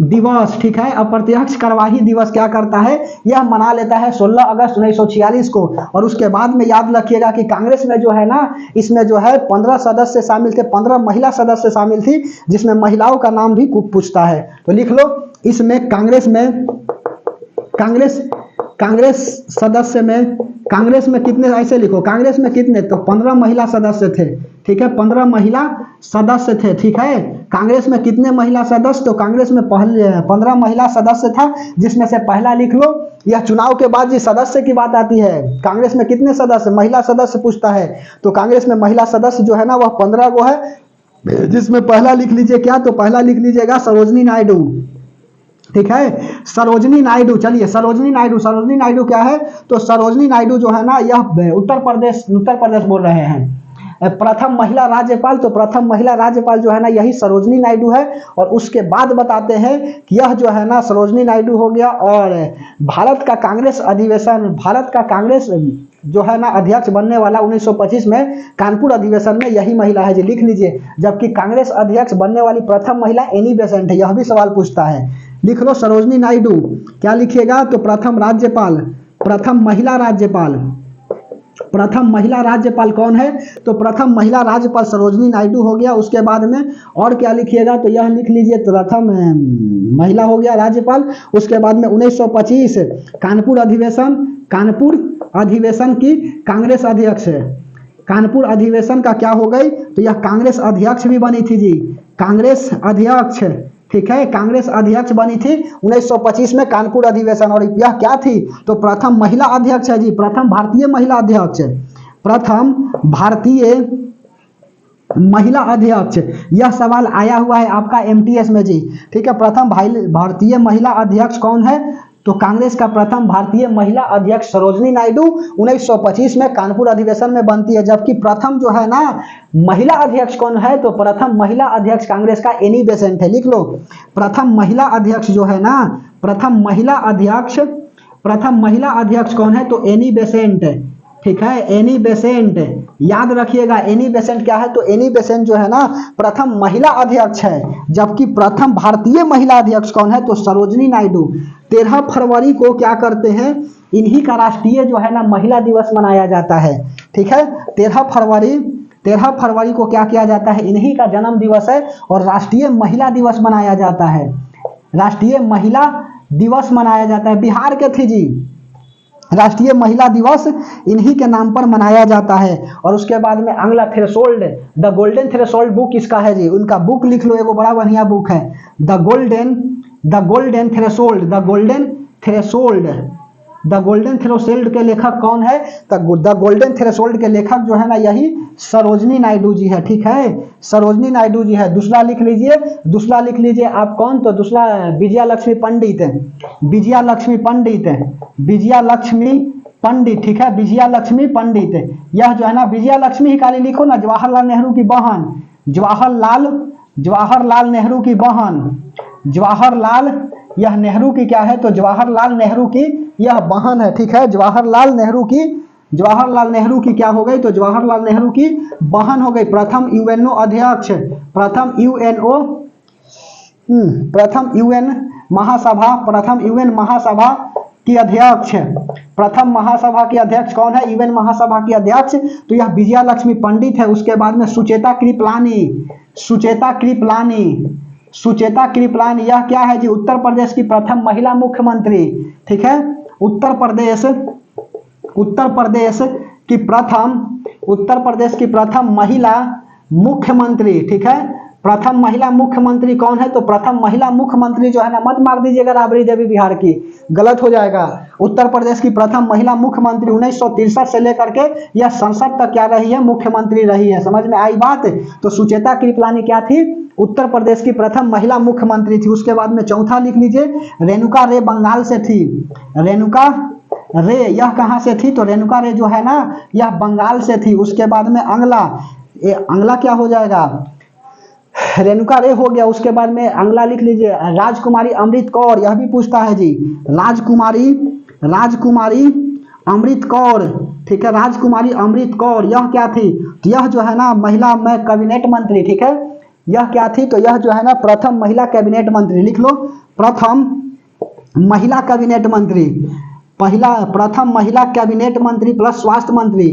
दिवस। ठीक है, अप्रत्यक्ष कार्यवाही दिवस क्या करता है, यह मना लेता है 16 अगस्त 1946 को। और उसके बाद में याद रखिएगा कि कांग्रेस में जो है ना, इसमें जो है 15 सदस्य शामिल थे, 15 महिला सदस्य शामिल थी, जिसमें महिलाओं का नाम भी पूछता है, तो लिख लो। इसमें कांग्रेस सदस्य में, कांग्रेस में कितने, ऐसे लिखो, कांग्रेस में कितने, तो 15 महिला सदस्य थे। ठीक है, 15 महिला सदस्य थे। ठीक है, कांग्रेस में कितने महिला सदस्य, तो कांग्रेस में पहले 15 महिला सदस्य था, जिसमें से पहला लिख लो। यह चुनाव के बाद जी सदस्य की बात आती है, कांग्रेस में कितने सदस्य, महिला सदस्य पूछता है, तो कांग्रेस में महिला सदस्य जो है ना वह 15 को है, जिसमें पहला लिख लीजिए क्या, तो पहला लिख लीजिएगा सरोजनी नायडू। ठीक है, सरोजनी नायडू। चलिए, सरोजनी नायडू क्या है, तो सरोजनी नायडू जो है ना यह उत्तर प्रदेश बोल रहे हैं, प्रथम महिला राज्यपाल। तो प्रथम महिला राज्यपाल जो है ना यही सरोजनी नायडू है। और उसके बाद बताते हैं कि यह जो है ना सरोजनी नायडू हो गया। और भारत का कांग्रेस अधिवेशन, भारत का कांग्रेस जो है ना अध्यक्ष बनने वाला 1925 में कानपुर अधिवेशन में यही महिला है जी, लिख लीजिए। जबकि कांग्रेस अध्यक्ष बनने वाली प्रथम महिला एनी बेसेंट है, यह भी सवाल पूछता है, लिख लो सरोजनी नायडू। क्या लिखिएगा, तो प्रथम राज्यपाल, प्रथम महिला राज्यपाल, प्रथम महिला राज्यपाल कौन है, तो प्रथम महिला राज्यपाल सरोजनी नायडू हो गया। उसके बाद में और क्या लिखिएगा, तो यह लिख लीजिए, प्रथम महिला हो गया राज्यपाल। उसके बाद में 1925 कानपुर अधिवेशन, कानपुर अधिवेशन की कांग्रेस अध्यक्ष, कानपुर अधिवेशन का क्या हो गई, तो यह कांग्रेस अध्यक्ष भी बनी थी जी, कांग्रेस अध्यक्ष। ठीक है, कांग्रेस अध्यक्ष बनी थी 1925 में कानपुर अधिवेशन। और यह क्या थी, तो प्रथम महिला अध्यक्ष है जी, प्रथम भारतीय महिला अध्यक्ष, प्रथम भारतीय महिला अध्यक्ष। यह सवाल आया हुआ है आपका एमटीएस में जी। ठीक है, प्रथम भारतीय महिला अध्यक्ष कौन है, तो कांग्रेस का प्रथम भारतीय महिला अध्यक्ष सरोजनी नायडू 1925 में कानपुर अधिवेशन में बनती है। जबकि प्रथम जो है ना महिला अध्यक्ष कौन है, तो प्रथम महिला अध्यक्ष कांग्रेस का एनी बेसेंट है, लिख लो। प्रथम महिला अध्यक्ष जो है ना, प्रथम महिला अध्यक्ष कौन है, तो एनी बेसेंट। ठीक है, एनी बेसेंट, याद रखिएगा एनी बेसेंट क्या है, तो एनी बेसेंट जो है ना प्रथम महिला अध्यक्ष है। जबकि प्रथम भारतीय महिला अध्यक्ष कौन है, तो सरोजनी नायडू। 13 फरवरी को क्या करते हैं, इन्हीं का राष्ट्रीय जो है ना महिला दिवस मनाया जाता है। ठीक है, 13 13 फरवरी को क्या किया जाता है, इन्हीं का जन्म दिवस है और राष्ट्रीय महिला दिवस मनाया जाता है। राष्ट्रीय महिला दिवस मनाया जाता है, बिहार के थी जी। राष्ट्रीय महिला दिवस इन्हीं के नाम पर मनाया जाता है। और उसके बाद में अगला threshold, the golden threshold book इसका है जी, उनका बुक लिख लो, एगो बड़ा बढ़िया बुक है, the golden threshold, the golden threshold. The golden threshold के लेखक कौन है, द गोल्डन थ्रेशोल्ड के लेखक जो है ना यही सरोजनी नायडू जी है, ठीक है, सरोजनी नायडू जी है। दूसरा लिख लीजिए आप कौन, तो दूसरा विजया लक्ष्मी पंडित, विजया लक्ष्मी पंडित, ठीक है, विजया लक्ष्मी पंडित। यह जो है ना विजया लक्ष्मी ही खाली लिखो ना, जवाहरलाल नेहरू की बहन, जवाहरलाल नेहरू की बहन, यह नेहरू की क्या है, तो जवाहरलाल नेहरू की यह बहन है, ठीक है, जवाहरलाल नेहरू की क्या हो गई, तो जवाहरलाल नेहरू की बहन हो गई। प्रथम यूएनओ अध्यक्ष, प्रथम यूएन महासभा की अध्यक्ष, प्रथम महासभा की अध्यक्ष कौन है, यूएन महासभा की अध्यक्ष, तो यह विजया लक्ष्मी पंडित है। उसके बाद में सुचेता कृपलानी, यह क्या है जी, उत्तर प्रदेश की प्रथम महिला मुख्यमंत्री, ठीक है, उत्तर प्रदेश की प्रथम महिला मुख्यमंत्री, ठीक है। प्रथम महिला मुख्यमंत्री कौन है, तो प्रथम महिला मुख्यमंत्री जो है ना, मत मार दीजिएगा राबड़ी देवी बिहार की, गलत हो जाएगा। उत्तर प्रदेश की प्रथम महिला मुख्यमंत्री 1963 से लेकर के यह संसद तक क्या रही है, मुख्यमंत्री रही है। समझ में आई बात। तो सुचेता कृपलानी क्या थी, उत्तर प्रदेश की प्रथम महिला मुख्यमंत्री थी। उसके बाद में चौथा लिख लीजिए, रेणुका रे बंगाल से थी, रेणुका रे यह कहां से थी, तो रेणुका रे जो है ना यह बंगाल से थी। उसके बाद में अगला क्या हो जाएगा, रेणुका रे हो गया। उसके बाद में अगला लिख लीजिए, राजकुमारी अमृत कौर, यह भी पूछता है जी, राजकुमारी अमृत कौर, ठीक है, राजकुमारी अमृत कौर, यह क्या थी, तो यह जो है ना महिला में कैबिनेट मंत्री, ठीक है, यह क्या थी, तो यह जो है ना प्रथम महिला कैबिनेट मंत्री, लिख लो, प्रथम महिला कैबिनेट मंत्री, प्रथम महिला कैबिनेट मंत्री प्लस स्वास्थ्य मंत्री,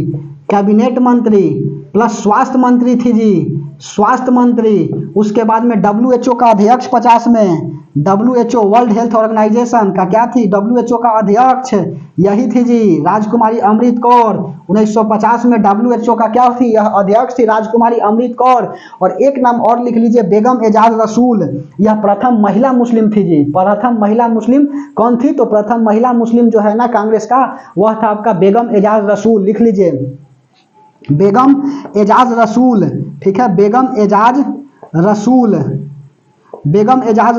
कैबिनेट मंत्री प्लस स्वास्थ्य मंत्री थी जी, स्वास्थ्य मंत्री। उसके बाद में WHO का अध्यक्ष 50 में, WHO वर्ल्ड हेल्थ ऑर्गेनाइजेशन का क्या थी, WHO का अध्यक्ष यही थी जी, राजकुमारी अमृत कौर। 1950 में WHO का क्या थी, यह अध्यक्ष थी राजकुमारी अमृत कौर। और एक नाम और लिख लीजिए, बेगम एजाज रसूल, यह प्रथम महिला मुस्लिम थी जी, प्रथम महिला मुस्लिम कौन थी, तो प्रथम महिला मुस्लिम जो है ना कांग्रेस का, वह था आपका बेगम एजाज रसूल, लिख लीजिए, बेगम एजाज रसूल, ठीक है, बेगम एजाज रसूल, बेगम एजाज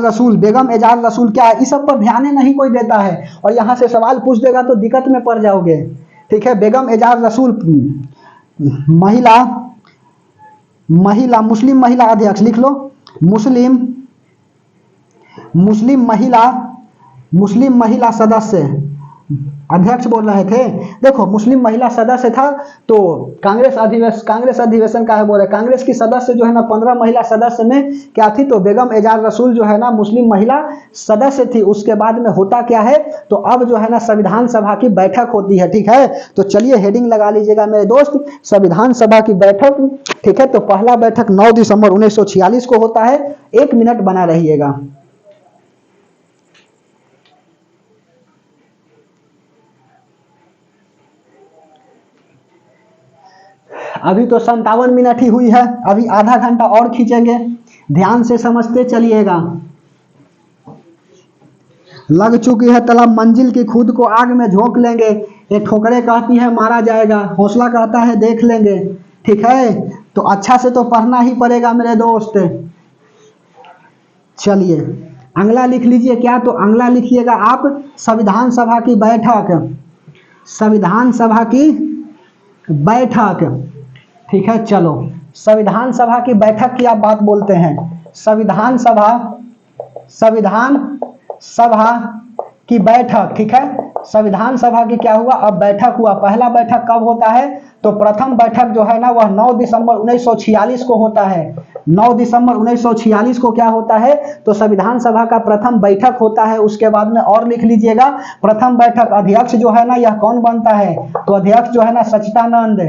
रसूल क्या है, इस सब पर ध्यान नहीं कोई देता है, और यहां से सवाल पूछ देगा तो दिक्कत में पड़ जाओगे, ठीक है। बेगम एजाज रसूल मुस्लिम महिला अध्यक्ष, लिख लो, मुस्लिम महिला सदस्य अध्यक्ष बोल रहे थे। देखो मुस्लिम महिला सदस्य था तो कांग्रेस अधिवेशन का है बोल रहे, कांग्रेस की सदस्य जो है ना 15 महिला सदस्य में क्या थी, तो बेगम एजाज रसूल जो है ना मुस्लिम महिला सदस्य थी। उसके बाद में होता क्या है, तो अब जो है ना संविधान सभा की बैठक होती है, ठीक है। तो चलिए हेडिंग लगा लीजिएगा मेरे दोस्त, संविधान सभा की बैठक, ठीक है। तो पहला बैठक 9 दिसंबर 1946 को होता है। 1 मिनट बना रहिएगा। अभी तो 57 मिनट ही हुई है, अभी आधा घंटा और खींचेंगे, ध्यान से समझते चलिएगा। लग चुकी है तलब मंजिल की, खुद को आग में झोंक लेंगे। ये ठोकरे कहती है मारा जाएगा, हौसला कहता है देख लेंगे, ठीक है। तो अच्छा से तो पढ़ना ही पड़ेगा मेरे दोस्त। चलिए अगला लिख लीजिए, क्या, तो अगला लिखिएगा आप संविधान सभा की बैठक, संविधान सभा की बैठक, ठीक है। चलो संविधान सभा की बैठक की आप बात बोलते हैं, संविधान सभा की बैठक, ठीक है। संविधान सभा की क्या हुआ, अब बैठक हुआ। पहला बैठक कब होता है, तो प्रथम बैठक जो है ना वह 9 दिसंबर 1946 को होता है। 9 दिसंबर 1946 को क्या होता है, तो संविधान सभा का प्रथम बैठक होता है। उसके बाद में और लिख लीजिएगा, प्रथम बैठक अध्यक्ष जो है ना यह कौन बनता है, तो अध्यक्ष जो है ना सच्चिदानंद,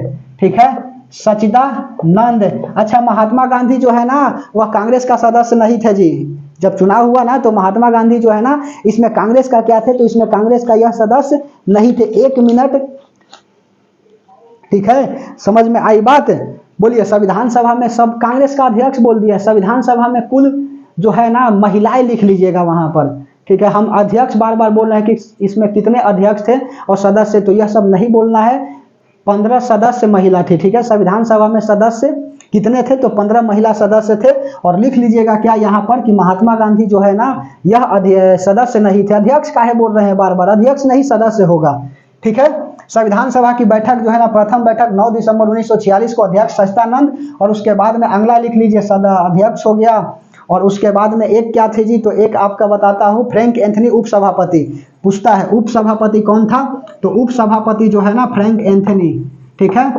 ठीक है, सच्चिदानंद। अच्छा, महात्मा गांधी जो है ना वह कांग्रेस का सदस्य नहीं थे जी। जब चुनाव हुआ ना तो महात्मा गांधी जो है ना इसमें कांग्रेस का क्या थे, तो इसमें कांग्रेस का यह सदस्य नहीं थे। 1 मिनट, ठीक है, समझ में आई बात? बोलिए। संविधान सभा में सब कांग्रेस का अध्यक्ष बोल दिया। संविधान सभा में कुल जो है ना महिलाएं लिख लीजिएगा वहां पर, ठीक है। हम अध्यक्ष बार बार बोल रहे हैं कि इसमें कितने अध्यक्ष थे और सदस्य, तो यह सब नहीं बोलना है। 15 सदस्य महिला थी, ठीक है। संविधान सभा में सदस्य कितने थे, तो 15 महिला सदस्य थे। और लिख लीजिएगा क्या यहाँ पर कि महात्मा गांधी जो है ना यह सदस्य नहीं थे। अध्यक्ष काहे बोल रहे हैं बार बार, अध्यक्ष नहीं सदस्य होगा, ठीक है। संविधान सभा की बैठक जो है ना, प्रथम बैठक 9 दिसंबर 1946 को, अध्यक्ष सच्चिदानंद। और उसके बाद में अगला लिख लीजिए, अध्यक्ष हो गया। और उसके बाद में एक क्या थे जी, तो एक आपका बताता हूं, फ्रैंक एंथनी उपसभापति। पूछता है उपसभापति कौन था, तो उपसभापति जो है ना फ्रैंक एंथनी, ठीक है।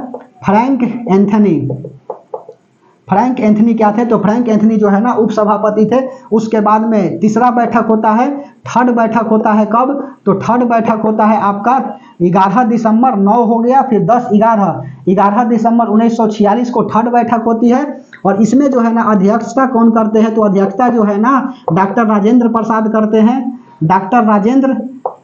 फ्रैंक एंथनी क्या थे, तो फ्रैंक एंथनी जो है ना उपसभापति थे। उसके बाद में तीसरा बैठक होता है, थर्ड बैठक होता है कब, तो थर्ड बैठक होता है आपका 11 दिसंबर, 9 हो गया, फिर 11 दिसंबर 1946 को थर्ड बैठक होती है। और इसमें जो है ना अध्यक्षता कौन करते हैं, तो अध्यक्षता जो है ना डॉक्टर राजेंद्र प्रसाद करते हैं। डॉक्टर राजेंद्र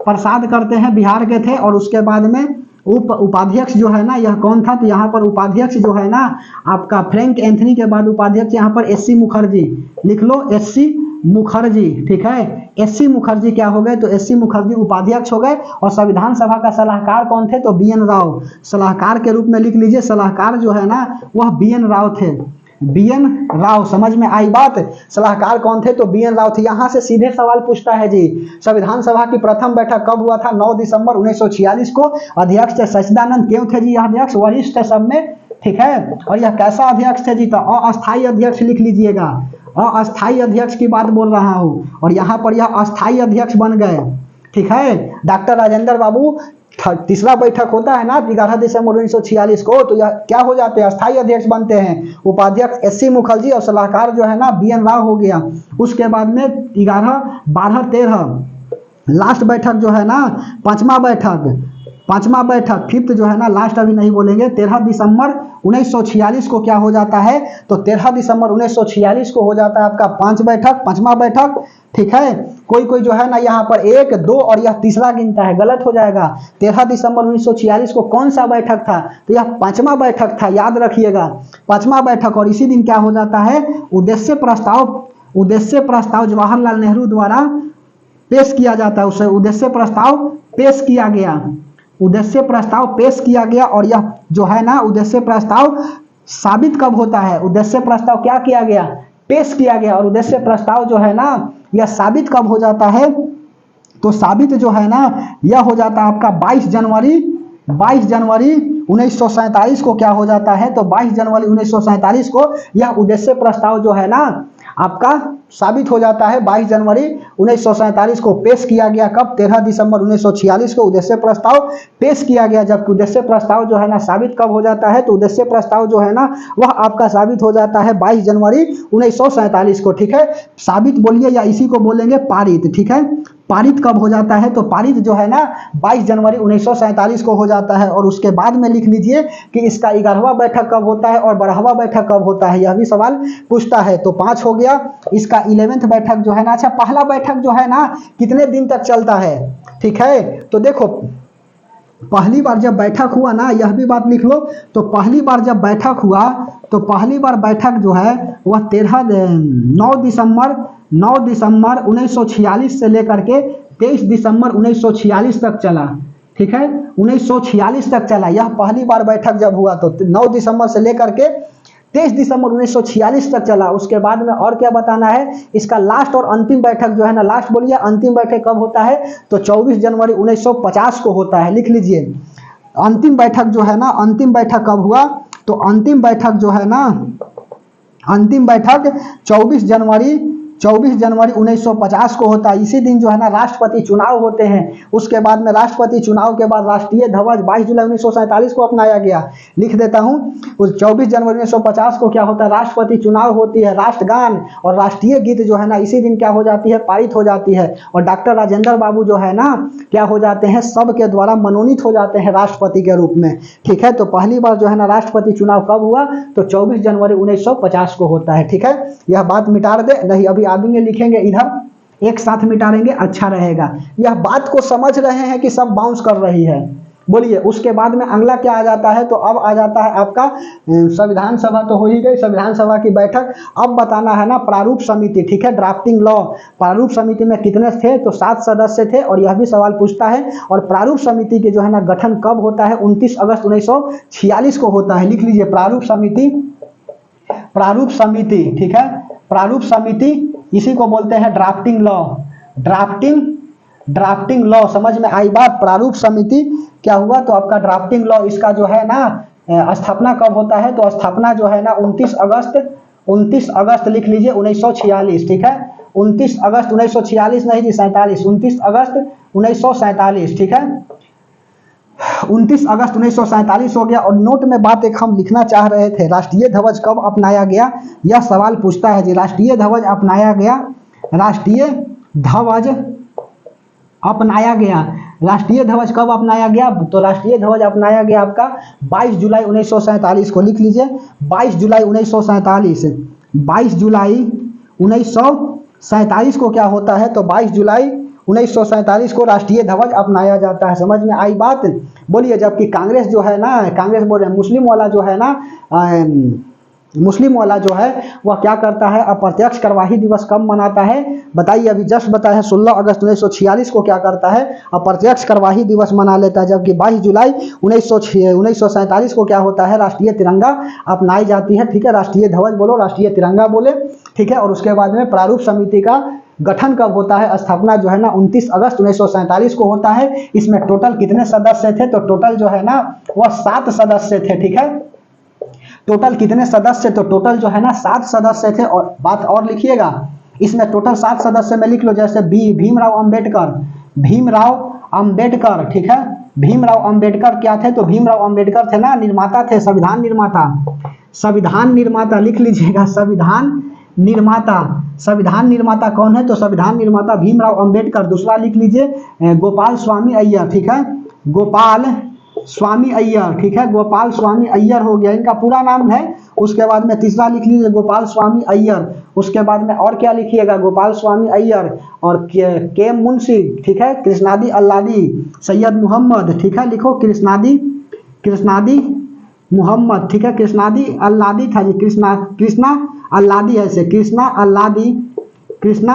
प्रसाद करते हैं, बिहार के थे। और उसके बाद में उपाध्यक्ष जो है ना यह कौन था, तो यहाँ पर उपाध्यक्ष जो है ना आपका फ्रैंक एंथनी के बाद उपाध्यक्ष यहाँ पर एससी मुखर्जी, लिख लो एससी मुखर्जी, ठीक है। एससी मुखर्जी क्या हो गए, तो एससी मुखर्जी उपाध्यक्ष हो गए। और संविधान सभा का सलाहकार कौन थे, तो बीएन राव, सलाहकार के रूप में लिख लीजिए। सलाहकार जो है ना वह बीएन राव थे, बीएन राव। समझ में आई बात? सलाहकार कौन थे, तो बीएन राव थे। यहां से सीधे सवाल पूछता है जी, संविधान सभा की प्रथम बैठक कब हुआ था, 9 दिसंबर 1946 को। अध्यक्ष थे सच्चिदानंद। क्यों थे जी यह अध्यक्ष, वरिष्ठ थे सब में, ठीक है। और यह कैसा अध्यक्ष थे जी, तो अस्थायी अध्यक्ष लिख लीजिएगा। अस्थायी अध्यक्ष की बात बोल रहा हूं। और यहाँ पर यह अस्थायी अध्यक्ष बन गए, ठीक है। डॉक्टर राजेंद्र बाबू, तीसरा बैठक होता है ना 11 दिसंबर 1946 को, तो यह क्या हो जाते हैं, अस्थायी अध्यक्ष बनते हैं। उपाध्यक्ष एससी मुखर्जी और सलाहकार जो है ना बीएन राव हो गया। उसके बाद में 11, 12, 13 लास्ट बैठक जो है ना पांचवा बैठक फिफ्थ जो है ना, लास्ट अभी नहीं बोलेंगे। 13 दिसंबर 1946 को क्या हो जाता है, तो 13 दिसंबर 1946 को हो जाता है आपका पांचवा बैठक, ठीक है। कोई जो है ना यहाँ पर 1, 2 और यह तीसरा गिनता है, गलत हो जाएगा। 13 दिसंबर 1946 को कौन सा बैठक था, तो यह पांचवा बैठक था, याद रखिएगा, पांचवा बैठक। और इसी दिन क्या हो जाता है, उद्देश्य प्रस्ताव जवाहरलाल नेहरू द्वारा पेश किया जाता है। उसे उद्देश्य प्रस्ताव पेश किया गया। और यह जो है ना उद्देश्य प्रस्ताव साबित कब होता है, उद्देश्य प्रस्ताव क्या किया गया, पेश किया गया। और उद्देश्य प्रस्ताव जो है ना यह साबित कब हो जाता है, तो साबित जो है ना यह हो जाता है आपका 22 जनवरी 1947 को क्या हो जाता है, तो 22 जनवरी 1947 को यह उद्देश्य प्रस्ताव जो है ना आपका साबित हो जाता है। 22 जनवरी 1947 को पेश किया गया। कब, 13 दिसंबर 1946 को उद्देश्य प्रस्ताव पेश किया गया। जब उद्देश्य प्रस्ताव जो है ना साबित कब हो जाता है, तो उद्देश्य प्रस्ताव जो है ना वह आपका साबित हो जाता है 22 जनवरी 1947 को, ठीक है। साबित बोलिए या इसी को बोलेंगे पारित, ठीक है। पारित कब हो जाता है, तो पारित जो है ना 22 जनवरी 1947 को हो जाता है। और उसके बाद में लिख लीजिए कि इसका 11वां बैठक कब होता है और 12वां बैठक कब होता है, यह भी सवाल पूछता है। तो 5 हो गया। इसका 11th बैठक जो है ना, अच्छा पहला बैठक जो है ना कितने दिन तक चलता है, ठीक है। तो देखो पहली बार जब बैठक हुआ ना, यह भी बात लिख लो, तो पहली बार जब बैठक हुआ तो पहली बार बैठक जो है वह 9 दिसंबर 1946 से लेकर के 23 दिसंबर 1946 तक चला, ठीक है। 1946 तक चला। यह पहली बार बैठक जब हुआ तो 9 दिसंबर से लेकर के 23 दिसंबर 1946 तक चला। उसके बाद में और क्या बताना है, इसका लास्ट और अंतिम बैठक जो है ना, लास्ट बोलिए, अंतिम बैठक कब होता है, तो 24 जनवरी 1950 को होता है, लिख लीजिए। अंतिम बैठक जो है ना, अंतिम बैठक कब हुआ, तो अंतिम बैठक जो है ना, अंतिम बैठक 24 24 जनवरी 1950 को होता है। इसी दिन जो है ना राष्ट्रपति चुनाव होते हैं। उसके बाद में राष्ट्रपति चुनाव के बाद राष्ट्रीय ध्वज 22 जुलाई 1947 को अपनाया गया। लिख देता हूं, उस 24 जनवरी 1950 को क्या होता है, राष्ट्रपति चुनाव होती है। राष्ट्रगान और राष्ट्रीय गीत जो है ना इसी दिन क्या हो जाती है, पारित हो जाती है। और डॉक्टर राजेंद्र बाबू जो है ना क्या हो जाते हैं, सबके द्वारा मनोनीत हो जाते हैं राष्ट्रपति के रूप में। ठीक है, तो पहली बार जो है ना राष्ट्रपति चुनाव कब हुआ, तो 24 जनवरी 1950 को होता है। ठीक है, यह बात मिटा दे, नहीं अभी आदमी लिखेंगे इधर एक साथ मिटाएंगे, अच्छा रहेगा। यह बात को समझ रहे हैं कि सब बाउंस कर रही है, बोलिए। उसके बाद में अगला क्या आ जाता है, तो अब आ जाता है आपका संविधान सभा। तो हो ही गई संविधान सभा की बैठक। अब बताना है ना प्रारूप समिति। ठीक है, ड्राफ्टिंग लॉ। प्रारूप समिति में कितने थे, तो 7 सदस्य थे। और यह भी सवाल पूछता है, और प्रारूप समिति के जो है ना गठन कब होता है, 29 अगस्त 1946 को होता है। लिख लीजिए प्रारूप समिति, प्रारूप समिति। ठीक है, प्रारूप समिति इसी को बोलते हैं ड्राफ्टिंग लॉ। ड्राफ्टिंग लॉ समझ में आई बात। प्रारूप समिति क्या हुआ, तो आपका ड्राफ्टिंग लॉ इसका जो है ना स्थापना कब होता है, तो स्थापना जो है ना 29 अगस्त लिख लीजिए 1946। ठीक है, 29 अगस्त 1946 नहीं जी 47, 29 अगस्त 1947। ठीक है, 29 अगस्त 1947 हो गया। और नोट में बात एक हम लिखना चाह रहे थे, राष्ट्रीय ध्वज कब अपनाया गया, यह सवाल पूछता है जी। राष्ट्रीय ध्वज अपनाया गया, राष्ट्रीय ध्वज अपनाया गया। राष्ट्रीय ध्वज कब अपनाया गया, तो राष्ट्रीय ध्वज अपनाया गया आपका 22 जुलाई 1947 को। लिख लीजिए 22 जुलाई 1947। 22 जुलाई 1947 को क्या होता है, तो 22 जुलाई 1947 को राष्ट्रीय ध्वज अपनाया जाता है। समझ में आई बात, बोलिए। जबकि कांग्रेस जो है ना, कांग्रेस बोल रहे हैं मुस्लिम वाला जो है ना, मुस्लिम वाला जो है वह क्या करता है, अप्रत्यक्ष कार्यवाही दिवस कब मनाता है, बताइए। अभी जस्ट बताया है 16 अगस्त 1946 को क्या करता है, अप्रत्यक्ष कार्यवाही दिवस मना लेता है। जबकि 22 जुलाई 1947 को क्या होता है, राष्ट्रीय तिरंगा अपनाई जाती है। ठीक है, राष्ट्रीय ध्वज बोलो, राष्ट्रीय तिरंगा बोले। ठीक है, और उसके बाद में प्रारूप समिति का गठन कब होता है, स्थापना जो है ना 29 अगस्त 1947 को होता है। इसमें टोटल कितने सदस्य थे, तो टोटल जो है ना वह 7 सदस्य थे। ठीक है, टोटल कितने सदस्य, तो टोटल जो है ना 7 सदस्य थे। और बात और लिखिएगा, इसमें टोटल 7 सदस्य में लिख लो, जैसे भीमराव अंबेडकर। ठीक है, भीमराव अंबेडकर क्या थे, तो भीमराव अंबेडकर थे ना निर्माता थे, संविधान निर्माता लिख लीजिएगा। संविधान निर्माता कौन है, तो संविधान निर्माता भीमराव अंबेडकर। दूसरा लिख लीजिए गोपाल स्वामी अय्यर। ठीक है, गोपाल स्वामी अय्यर। ठीक है, गोपाल स्वामी अय्यर हो गया, इनका पूरा नाम है। उसके बाद में तीसरा लिख लीजिए गोपाल स्वामी अय्यर। उसके बाद में और क्या लिखिएगा, गोपाल स्वामी अय्यर और के मुंशी। ठीक है, कृष्णादी अल्लादी, सैयद मोहम्मद। ठीक है, लिखो कृष्णादी मोहम्मद। ठीक है, कृष्णादी अल्लादी था जी, कृष्णा अल्लादी ऐसे, कृष्णा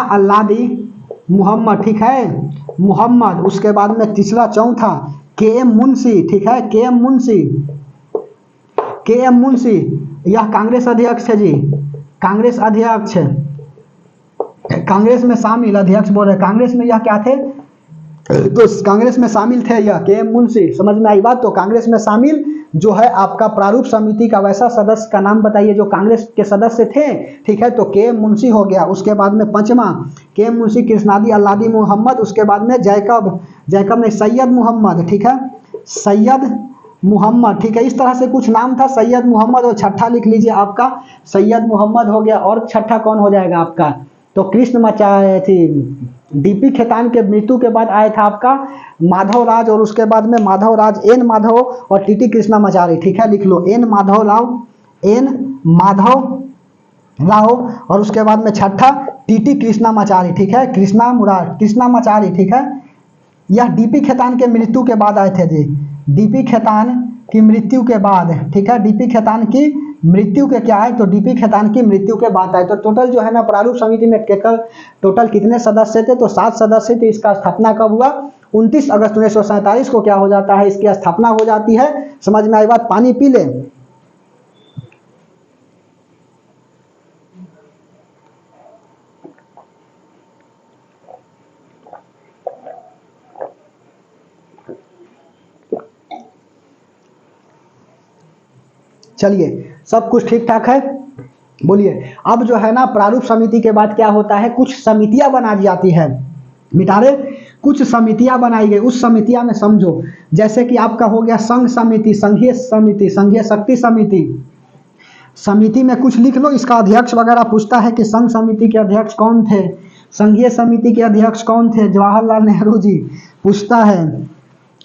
अल्लादी मोहम्मद। ठीक है, मोहम्मद। उसके बाद में तीसरा चौथा के.एम. मुंशी। ठीक है, के.एम. मुंशी यह कांग्रेस अध्यक्ष है जी, कांग्रेस अध्यक्ष, कांग्रेस में शामिल अध्यक्ष बोल रहे, कांग्रेस में यह क्या थे, तो कांग्रेस में शामिल थे यह के.एम. मुंशी। समझ में आई बात। तो कांग्रेस में शामिल जो है आपका प्रारूप समिति का वैसा सदस्य का नाम बताइए जो कांग्रेस के सदस्य थे। ठीक है, तो के.एम. मुंशी हो गया। उसके बाद में पांचवा के.एम. मुंशी, कृष्णादी अल्लादी मोहम्मद। उसके बाद में जैकब ने सैयद मोहम्मद। ठीक है, सैयद मोहम्मद। ठीक है, इस तरह से कुछ नाम था सैयद मोहम्मद। और छठा लिख लीजिए आपका सैयद मोहम्मद हो गया। और छठा कौन हो जाएगा आपका, तो कृष्ण मचाए थी, डीपी खेतान के मृत्यु के बाद आया था आपका माधव राज। और उसके बाद में माधव राज, एन माधव और टीटी कृष्णा मचारी। ठीक है, लिख लो एन माधव राव। और उसके बाद में छठा टीटी कृष्णा मचारी। ठीक है, कृष्णा मचारी। ठीक है, यह डीपी खेतान के मृत्यु के बाद आए थे जी, डीपी खेतान की मृत्यु के बाद। ठीक है, डीपी खेतान की मृत्यु के क्या है, तो डीपी खेतान की मृत्यु के बाद आए। तो टोटल जो है ना प्रारूप समिति में टोटल कितने सदस्य थे, तो 7 सदस्य थे। इसका स्थापना कब हुआ, 29 अगस्त 1947 को क्या हो जाता है, इसकी स्थापना हो जाती है। समझ में आई बात, पानी पी ले। चलिए, सब कुछ ठीक ठाक है। बोलिए। अब जो है ना प्रारूप समिति के बाद क्या होता है, कुछ समितियां बना जाती है, मिटा रहे, कुछ समितियां बनाई गई। उस समितियां में समझो, जैसे कि आपका हो गया संघ समिति, संघीय समिति, संघीय शक्ति समिति। समिति में कुछ लिख लो, इसका अध्यक्ष वगैरह पूछता है कि संघ समिति के अध्यक्ष कौन थे, संघीय समिति के अध्यक्ष कौन थे, जवाहरलाल नेहरू जी, पूछता है।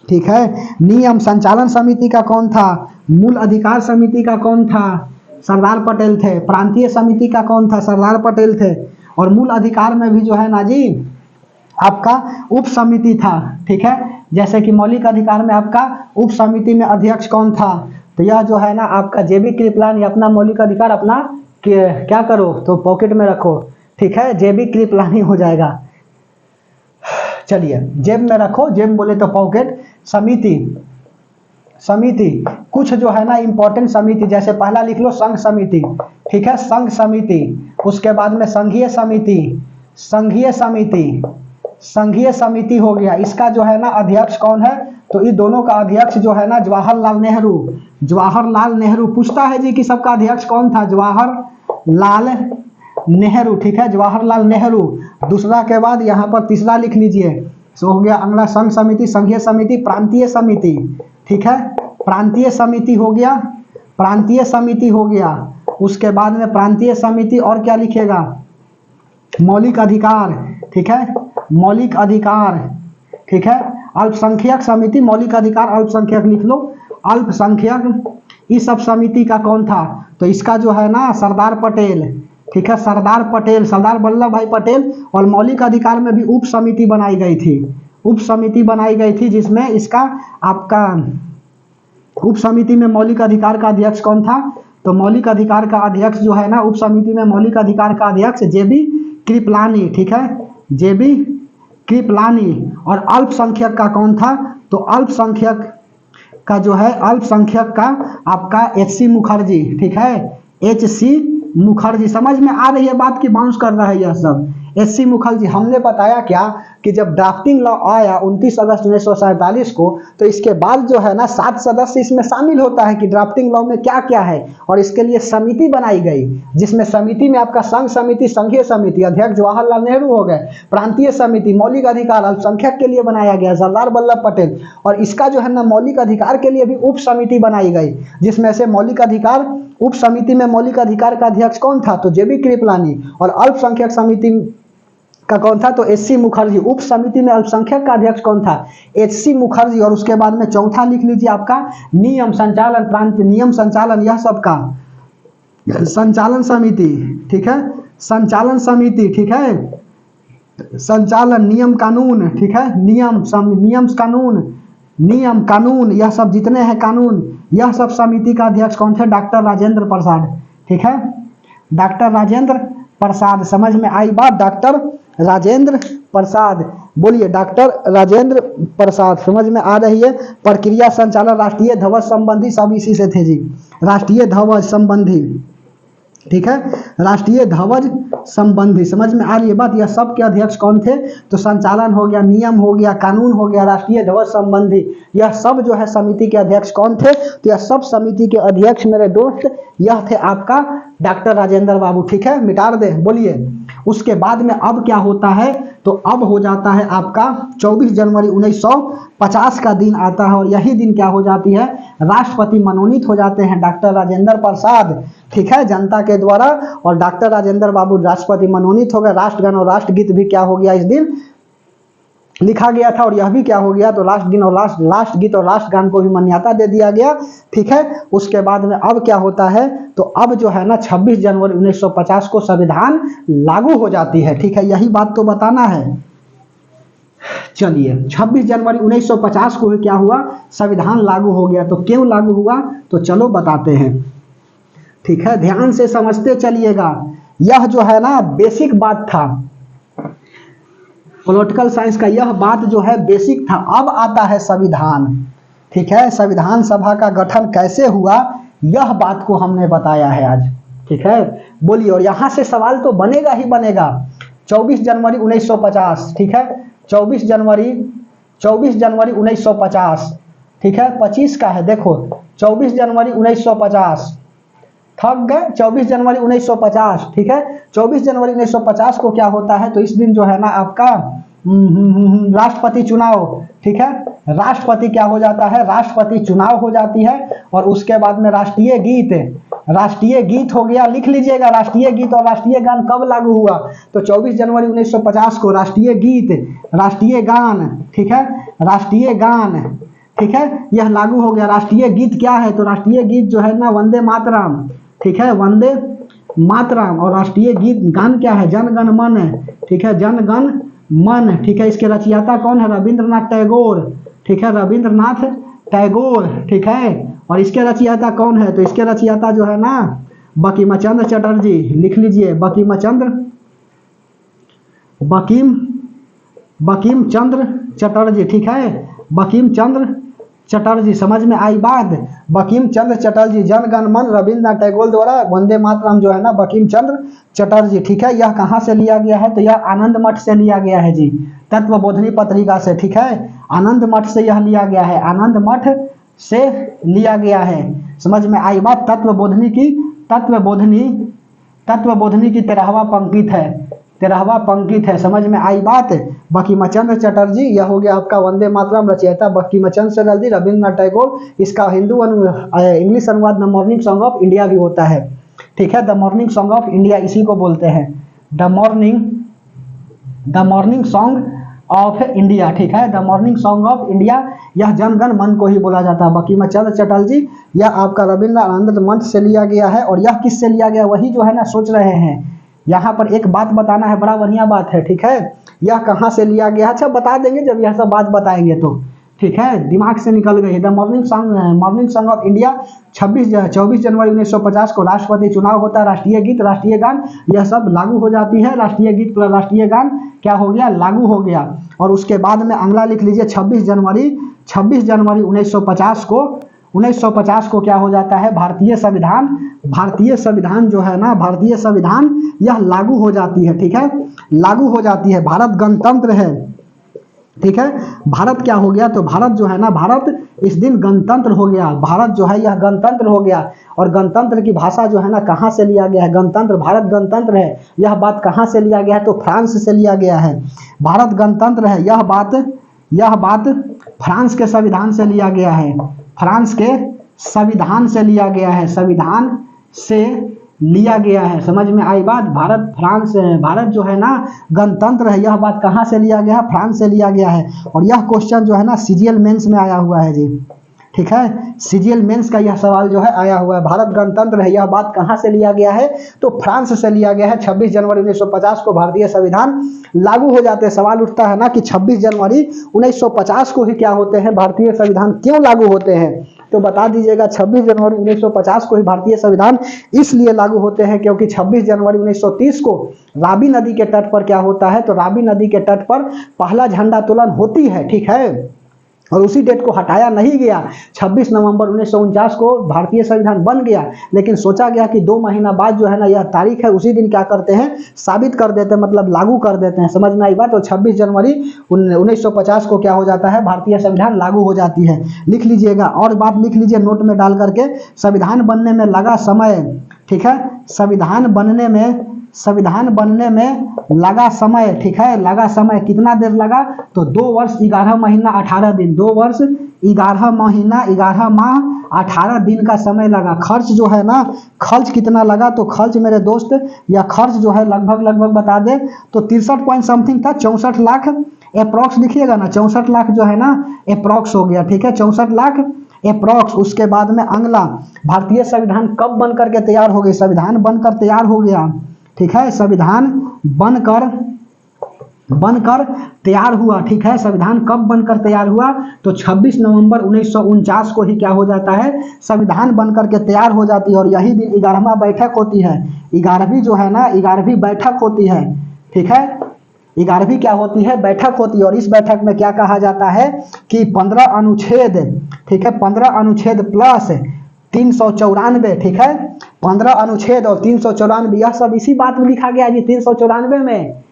ठीक है। नियम संचालन समिति का कौन था, मूल अधिकार समिति का कौन था, सरदार पटेल थे। प्रांतीय समिति का कौन था, सरदार पटेल थे। और मूल अधिकार में भी जो है ना जी आपका उप समिति था। ठीक है। जैसे कि मौलिक अधिकार में आपका उप समिति में अध्यक्ष कौन था, तो यह जो है ना आपका जेबी कृपलानी। अपना मौलिक अधिकार अपना क्या करो तो पॉकेट में रखो। ठीक है, जेबी कृपलानी हो जाएगा। चलिए, जेब में रखो, जेब बोले तो पॉकेट। समिति, समिति कुछ जो है ना इंपॉर्टेंट समिति, जैसे पहला लिख लो संघ समिति। ठीक है, संघ समिति। उसके बाद में संघीय समिति, संघीय समिति, संघीय समिति हो गया। इसका जो है ना अध्यक्ष कौन है, तो इन दोनों का अध्यक्ष जो है ना जवाहरलाल नेहरू। जवाहरलाल नेहरू पूछता है जी कि सबका अध्यक्ष कौन था, जवाहरलाल नेहरू। ठीक है, जवाहरलाल नेहरू। दूसरा के बाद यहाँ पर तीसरा लिख लीजिए, तो हो गया अगला संघ समिति, संघीय समिति, प्रांतीय समिति। ठीक है, प्रांतीय समिति हो गया, प्रांतीय समिति हो गया। उसके बाद में प्रांतीय समिति और क्या लिखेगा, मौलिक अधिकार। ठीक है, मौलिक अधिकार। ठीक है, अल्पसंख्यक समिति, मौलिक अधिकार अल्पसंख्यक लिख लो, अल्पसंख्यक। इस सब समिति का कौन था, तो इसका जो है ना सरदार पटेल। ठीक है, सरदार पटेल, सरदार वल्लभ भाई पटेल। और मौलिक अधिकार में भी उप समिति बनाई गई थी, उप समिति बनाई गई थी, जिसमें इसका आपका उप समिति में मौलिक अधिकार का अध्यक्ष कौन था, तो मौलिक अधिकार का अध्यक्ष जो है ना उप समिति में मौलिक अधिकार का अध्यक्ष जेबी कृपलानी। ठीक है, जेबी कृपलानी। और अल्पसंख्यक का कौन था, तो अल्पसंख्यक का जो है, अल्पसंख्यक का आपका एच.सी. मुखर्जी। ठीक है, एच.सी. मुखर्जी। समझ में आ रही है बात की, बाउंस कर रहा है यह सब। एच.सी. मुखर्जी। हमने बताया क्या कि जब ड्राफ्टिंग लॉ आया 29 अगस्त 1947 को, तो इसके बाद जो है ना 7 सदस्य इसमें शामिल होता है कि ड्राफ्टिंग लॉ में क्या क्या है, और इसके लिए समिति बनाई गई, जिसमें समिति में आपका संघ समिति, संघीय समिति, अध्यक्ष जवाहरलाल नेहरू हो गए। प्रांतीय समिति, मौलिक अधिकार अल्पसंख्यक के लिए बनाया गया, सरदार वल्लभ पटेल। और इसका जो है ना मौलिक अधिकार के लिए भी उप समिति बनाई गई, जिसमें से मौलिक अधिकार उप समिति में मौलिक अधिकार का अध्यक्ष कौन था, तो जेबी कृपलानी। और अल्पसंख्यक समिति का कौन था, तो एच.सी. मुखर्जी। उप समिति में अल्पसंख्यक का अध्यक्ष कौन था, एच.सी. मुखर्जी। और उसके बाद में चौथा लिख लीजिए आपका नियम संचालन, प्रांत नियम संचालन, यह सबका संचालन समिति। ठीक है, संचालन समिति। ठीक है, संचालन, नियम कानून। ठीक है, नियम नियम कानून, नियम कानून, यह सब जितने हैं कानून, यह सब समिति का अध्यक्ष कौन थे, डॉक्टर राजेंद्र प्रसाद। ठीक है, डॉक्टर राजेंद्र प्रसाद। समझ में आई बात, डॉक्टर राजेंद्र प्रसाद। बोलिए, डॉक्टर राजेंद्र प्रसाद। समझ में आ रही है। प्रक्रिया संचालन, राष्ट्रीय ध्वज संबंधी, सब इसी से थे जी, राष्ट्रीय ध्वज संबंधी। ठीक है, राष्ट्रीय ध्वज संबंधी। समझ में आ रही है बात, यह सब के अध्यक्ष कौन थे, तो संचालन हो गया, नियम हो गया, कानून हो गया, राष्ट्रीय ध्वज संबंधी, यह सब जो है समिति के अध्यक्ष कौन थे, तो यह सब समिति के अध्यक्ष मेरे दोस्त यह थे आपका डॉक्टर राजेंद्र बाबू। ठीक है, मिटा दे। बोलिए, उसके बाद में अब क्या होता है, तो अब हो जाता है आपका 24 जनवरी 1950 का दिन आता है, और यही दिन क्या हो जाती है, राष्ट्रपति मनोनीत हो जाते हैं डॉक्टर राजेंद्र प्रसाद। ठीक है, जनता के द्वारा, और डॉक्टर राजेंद्र बाबू राष्ट्रपति मनोनीत हो गए। राष्ट्रगान और राष्ट्रगीत भी क्या हो गया, इस दिन लिखा गया था, और यह भी क्या हो गया, तो राष्ट्रगीत और राष्ट्रगीत और राष्ट्रगान को भी मान्यता दे दिया गया। ठीक है, उसके बाद में अब क्या होता है, तो अब जो है ना 26 जनवरी 1950 को संविधान लागू हो जाती है। ठीक है, यही बात तो बताना है। चलिए, 26 जनवरी 1950 को क्या हुआ, संविधान लागू हो गया। तो क्यों लागू हुआ, तो चलो बताते हैं। ठीक है, ध्यान से समझते चलिएगा। यह जो है ना बेसिक बात था, पॉलिटिकल साइंस का यह बात जो है बेसिक था। अब आता है संविधान। ठीक है, संविधान सभा का गठन कैसे हुआ, यह बात को हमने बताया है आज। ठीक है, बोलिए, और यहाँ से सवाल तो बनेगा ही बनेगा। 24 जनवरी 1950। ठीक है, 24 जनवरी 1950। ठीक है, 25 का है, देखो 24 जनवरी 1950। थक गए। 24 जनवरी 1950, ठीक है। 24 जनवरी 1950 को क्या होता है, तो इस दिन जो है ना आपका राष्ट्रपति चुनाव, ठीक है। राष्ट्रपति क्या हो जाता है, राष्ट्रपति चुनाव हो जाती है। और उसके बाद में राष्ट्रीय गीत हो गया। लिख लीजिएगा, राष्ट्रीय गीत और राष्ट्रीय गान कब लागू हुआ, तो 24 जनवरी 1950 को राष्ट्रीय गीत, राष्ट्रीय गान, ठीक है, राष्ट्रीय गान, ठीक है, यह लागू हो गया। राष्ट्रीय गीत क्या है, तो राष्ट्रीय गीत जो है ना वंदे मातरम, ठीक है, वंदे मातरम। और राष्ट्रीय गीत गान क्या है, जन गण मन, ठीक है, जन गण मन, ठीक है। इसके रचयिता कौन है, रविंद्रनाथ टैगोर, ठीक है, रविंद्रनाथ टैगोर, ठीक है। और इसके रचयिता कौन है, तो इसके रचयिता जो है ना बंकिमचंद्र चटर्जी। लिख लीजिए, बंकिम चंद्र चटर्जी, ठीक है, बंकिम चंद्र चटर्जी। समझ में आई बात, बंकिम चंद्र चटर्जी, जन गण मन रविंद्रनाथ टैगोर द्वारा वंदे मातरम जो है ना बंकिम चंद्र चटर्जी, ठीक है। यह कहाँ से लिया गया है, तो यह आनंद मठ से लिया गया है जी, तत्वबोधिनी पत्रिका से, ठीक है। आनंद मठ से यह लिया गया है, आनंद मठ से लिया गया है। समझ में आई बात, तत्वबोधिनी की 13वां पंक्ति है, 13वां पंक्ति है। समझ में आई बात। बंकिमचंद्र चटर्जी, यह हो गया आपका वंदे मातरम, रचयिता बंकिमचंद्र चटर्जी, रविंद्रनाथ टैगोर। इसका हिंदू इंग्लिश अनुवाद the morning song of India भी होता है, ठीक है, the morning song of India इसी को बोलते हैं, the morning song of India, ठीक है, the morning song of India. यह जनगण मन को ही बोला जाता है। बंकिमचंद्र चटर्जी, यह आपका रविंद्रनाथ मंच से लिया गया है। और यह किससे लिया गया, वही जो है ना सोच रहे हैं। यहाँ पर एक बात बताना है, बड़ा बढ़िया बात है, ठीक है। यह कहाँ से लिया गया, अच्छा बता देंगे जब यह सब बात बताएंगे तो, ठीक है, दिमाग से निकल गई। The morning song of India 24 जनवरी 1950 को राष्ट्रपति चुनाव होता है। राष्ट्रीय गीत, राष्ट्रीय गान, यह सब लागू हो जाती है। राष्ट्रीय गीत प्लस राष्ट्रीय गान क्या हो गया, लागू हो गया। और उसके बाद में अगला लिख लीजिए, 26 जनवरी 1950 को क्या हो जाता है, भारतीय संविधान जो है ना, भारतीय संविधान यह लागू हो जाती है, ठीक है, लागू हो जाती है। भारत गणतंत्र है, ठीक है। भारत क्या हो गया, तो भारत जो है ना, भारत इस दिन गणतंत्र हो गया। भारत जो है यह गणतंत्र हो गया। और गणतंत्र की भाषा जो है ना कहाँ से लिया गया है, गणतंत्र, भारत गणतंत्र है, यह बात कहाँ से लिया गया है, तो फ्रांस से लिया गया है। भारत गणतंत्र है, यह बात फ्रांस के संविधान से लिया गया है, फ्रांस के संविधान से लिया गया है, संविधान से लिया गया है। समझ में आई बात। भारत जो है ना गणतंत्र है, यह बात कहाँ से लिया गया है, फ्रांस से लिया गया है। और यह क्वेश्चन जो है ना सीजीएल मेंस में आया हुआ है जी, ठीक है, सीजीएल मेंस का यह सवाल जो है आया हुआ है। भारत गणतंत्र है, यह बात कहाँ से लिया गया है, तो फ्रांस से लिया गया है। 26 जनवरी 1950 को भारतीय संविधान लागू हो जाते हैं। सवाल उठता है ना कि 26 जनवरी 1950 को ही क्या होते हैं, भारतीय संविधान क्यों लागू होते हैं, तो बता दीजिएगा। 26 जनवरी 1950 को ही भारतीय संविधान इसलिए लागू होते हैं क्योंकि 26 जनवरी 1930 को रावी नदी के तट पर क्या होता है, तो रावी नदी के तट पर पहला झंडोत्तोलन होती है, ठीक है। और उसी डेट को हटाया नहीं गया। 26 नवंबर 1949 को भारतीय संविधान बन गया, लेकिन सोचा गया कि 2 महीना बाद जो है ना यह तारीख है, उसी दिन क्या करते हैं, साबित कर देते हैं, मतलब लागू कर देते हैं। समझ में आई बात। तो 26 जनवरी 1950 को क्या हो जाता है, भारतीय संविधान लागू हो जाती है। लिख लीजिएगा, और बात लिख लीजिए नोट में डाल करके, संविधान बनने में लगा समय, ठीक है, संविधान बनने में लगा समय, ठीक है, लगा समय कितना देर लगा, तो 2 वर्ष 11 महीना 18 दिन, 2 वर्ष 11 महीना 11 माह 18 दिन का समय लगा। खर्च जो है ना, खर्च कितना लगा, तो खर्च मेरे दोस्त या खर्च जो है लगभग बता दे तो 63 पॉइंट समथिंग था, 64 लाख अप्रॉक्स लिखिएगा ना, 64 लाख जो है ना अप्रॉक्स हो गया, ठीक है, 64 लाख अप्रॉक्स। उसके बाद में अगला, भारतीय संविधान कब बन करके तैयार हो गई, संविधान बनकर तैयार हो गया, ठीक है, संविधान बनकर तैयार हुआ, ठीक है। संविधान कब बनकर तैयार हुआ, तो 26 नवंबर 1949 को ही क्या हो जाता है, संविधान बनकर के तैयार हो जाती है। और यही दिन 11वां बैठक होती है, 11वीं जो है ना 11वीं बैठक होती है, ठीक है, 11वीं क्या होती है, बैठक होती है। और इस बैठक में क्या कहा जाता है कि 15 अनुच्छेद, ठीक है, 15 अनुच्छेद प्लस 394, ठीक है, 15 अनुच्छेद और 394, यह सब इसी बात में लिखा गया जी 394 में,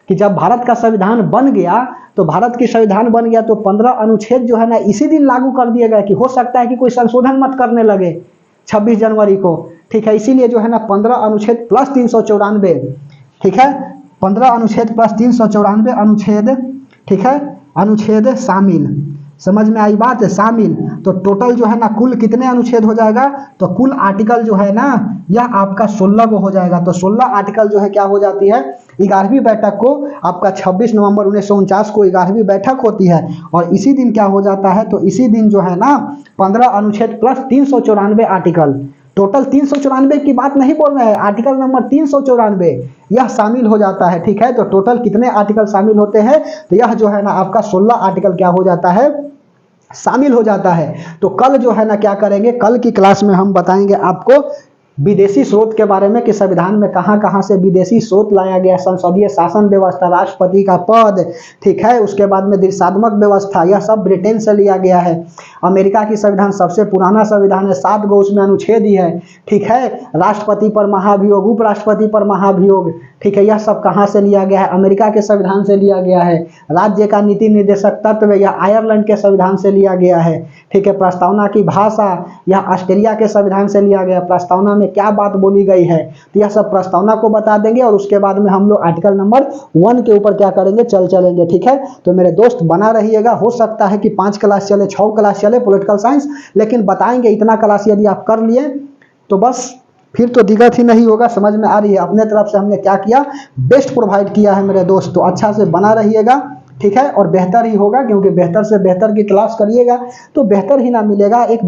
कि जब भारत का संविधान बन गया, तो भारत की संविधान बन गया तो 15 अनुच्छेद जो है ना इसी दिन लागू कर दिए गए, कि हो सकता है कि कोई संशोधन मत करने लगे 26 जनवरी को, ठीक है, इसीलिए जो है ना 15 अनुच्छेद प्लस 394, ठीक है, 15 अनुच्छेद प्लस 394 अनुच्छेद, ठीक है, अनुच्छेद शामिल। समझ में आई बात है, शामिल। तो टोटल जो है ना कुल कितने अनुच्छेद हो जाएगा, तो कुल आर्टिकल जो है ना यह आपका 16 को हो जाएगा। तो 16 आर्टिकल जो है क्या हो जाती है, 11वीं बैठक को आपका 26 नवंबर 1949 को 11वीं बैठक होती है। और इसी दिन क्या हो जाता है, तो इसी दिन जो है ना 15 अनुच्छेद प्लस 394 आर्टिकल, टोटल 394 की बात नहीं बोल रहे हैं, आर्टिकल नंबर 394 यह शामिल हो जाता है। ठीक है, तो टोटल कितने आर्टिकल शामिल होते हैं, तो यह जो है ना आपका 16 आर्टिकल क्या हो जाता है, शामिल हो जाता है। तो कल जो है ना क्या करेंगे, कल की क्लास में हम बताएंगे आपको विदेशी स्रोत के बारे में कि संविधान में कहां कहां से विदेशी स्रोत लाया गया, संसदीय शासन व्यवस्था, राष्ट्रपति का पद, ठीक है, उसके बाद में देशात्मक व्यवस्था, यह सब ब्रिटेन से लिया गया है। अमेरिका की संविधान सबसे पुराना संविधान है, 7 गो उसमें अनुच्छेद ही है। ठीक है, राष्ट्रपति पर महाभियोग, उपराष्ट्रपति पर महाभियोग, ठीक है, यह सब कहाँ से लिया गया है, अमेरिका के संविधान से लिया गया है। राज्य का नीति निर्देशक तत्व यह आयरलैंड के संविधान से लिया गया है। ठीक है, प्रस्तावना की भाषा यह ऑस्ट्रेलिया के संविधान से लिया गया। प्रस्तावना में क्या बात बोली गई है, तो यह सब प्रस्तावना को बता देंगे और उसके बाद में हम लोग आर्टिकल नंबर 1 के ऊपर क्या करेंगे, चलेंगे। ठीक है, तो मेरे दोस्त बना रहिएगा, हो सकता है कि 5 क्लास चले, 6 क्लास चले पॉलिटिकल साइंस, लेकिन बताएंगे इतना क्लास यदि आप कर लिए तो बस फिर तो दिक्कत ही नहीं होगा। समझ में आ रही है, अपने तरफ से हमने क्या किया, बेस्ट प्रोवाइड किया है मेरे दोस्त। तो अच्छा से बना रहिएगा, ठीक है, और बेहतर ही होगा, क्योंकि बेहतर से बेहतर की क्लास करिएगा तो बेहतर ही ना मिलेगा। एक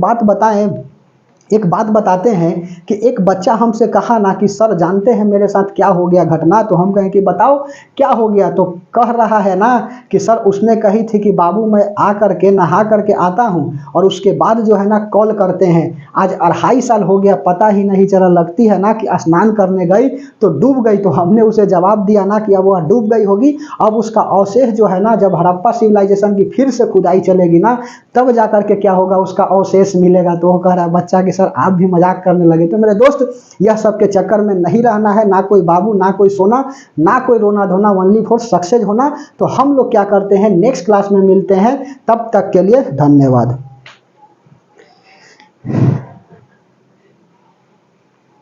बात बताते हैं कि एक बच्चा हमसे कहा ना कि सर जानते हैं मेरे साथ क्या हो गया घटना, तो हम कहें कि बताओ क्या हो गया, तो कह रहा है ना कि सर उसने कही थी कि बाबू मैं आ करके नहा करके आता हूं और उसके बाद जो है ना कॉल करते हैं। आज 2.5 साल हो गया, पता ही नहीं चला, लगती है ना कि स्नान करने गई तो डूब गई। तो हमने उसे जवाब दिया ना कि अब वह डूब गई होगी, अब उसका अवशेष जो है ना जब हड़प्पा सिविलाइजेशन की फिर से खुदाई चलेगी ना तब जा करके क्या होगा, उसका अवशेष मिलेगा। तो वो कह रहा है बच्चा कि सर आप भी मजाक करने लगे। तो मेरे दोस्त यह सब के चक्कर में नहीं रहना है, ना कोई बाबू, ना कोई सोना, ना कोई रोना धोना, ओनली फॉर सक्सेस होना। तो हम लोग क्या करते हैं, नेक्स्ट क्लास में मिलते हैं, तब तक के लिए धन्यवाद।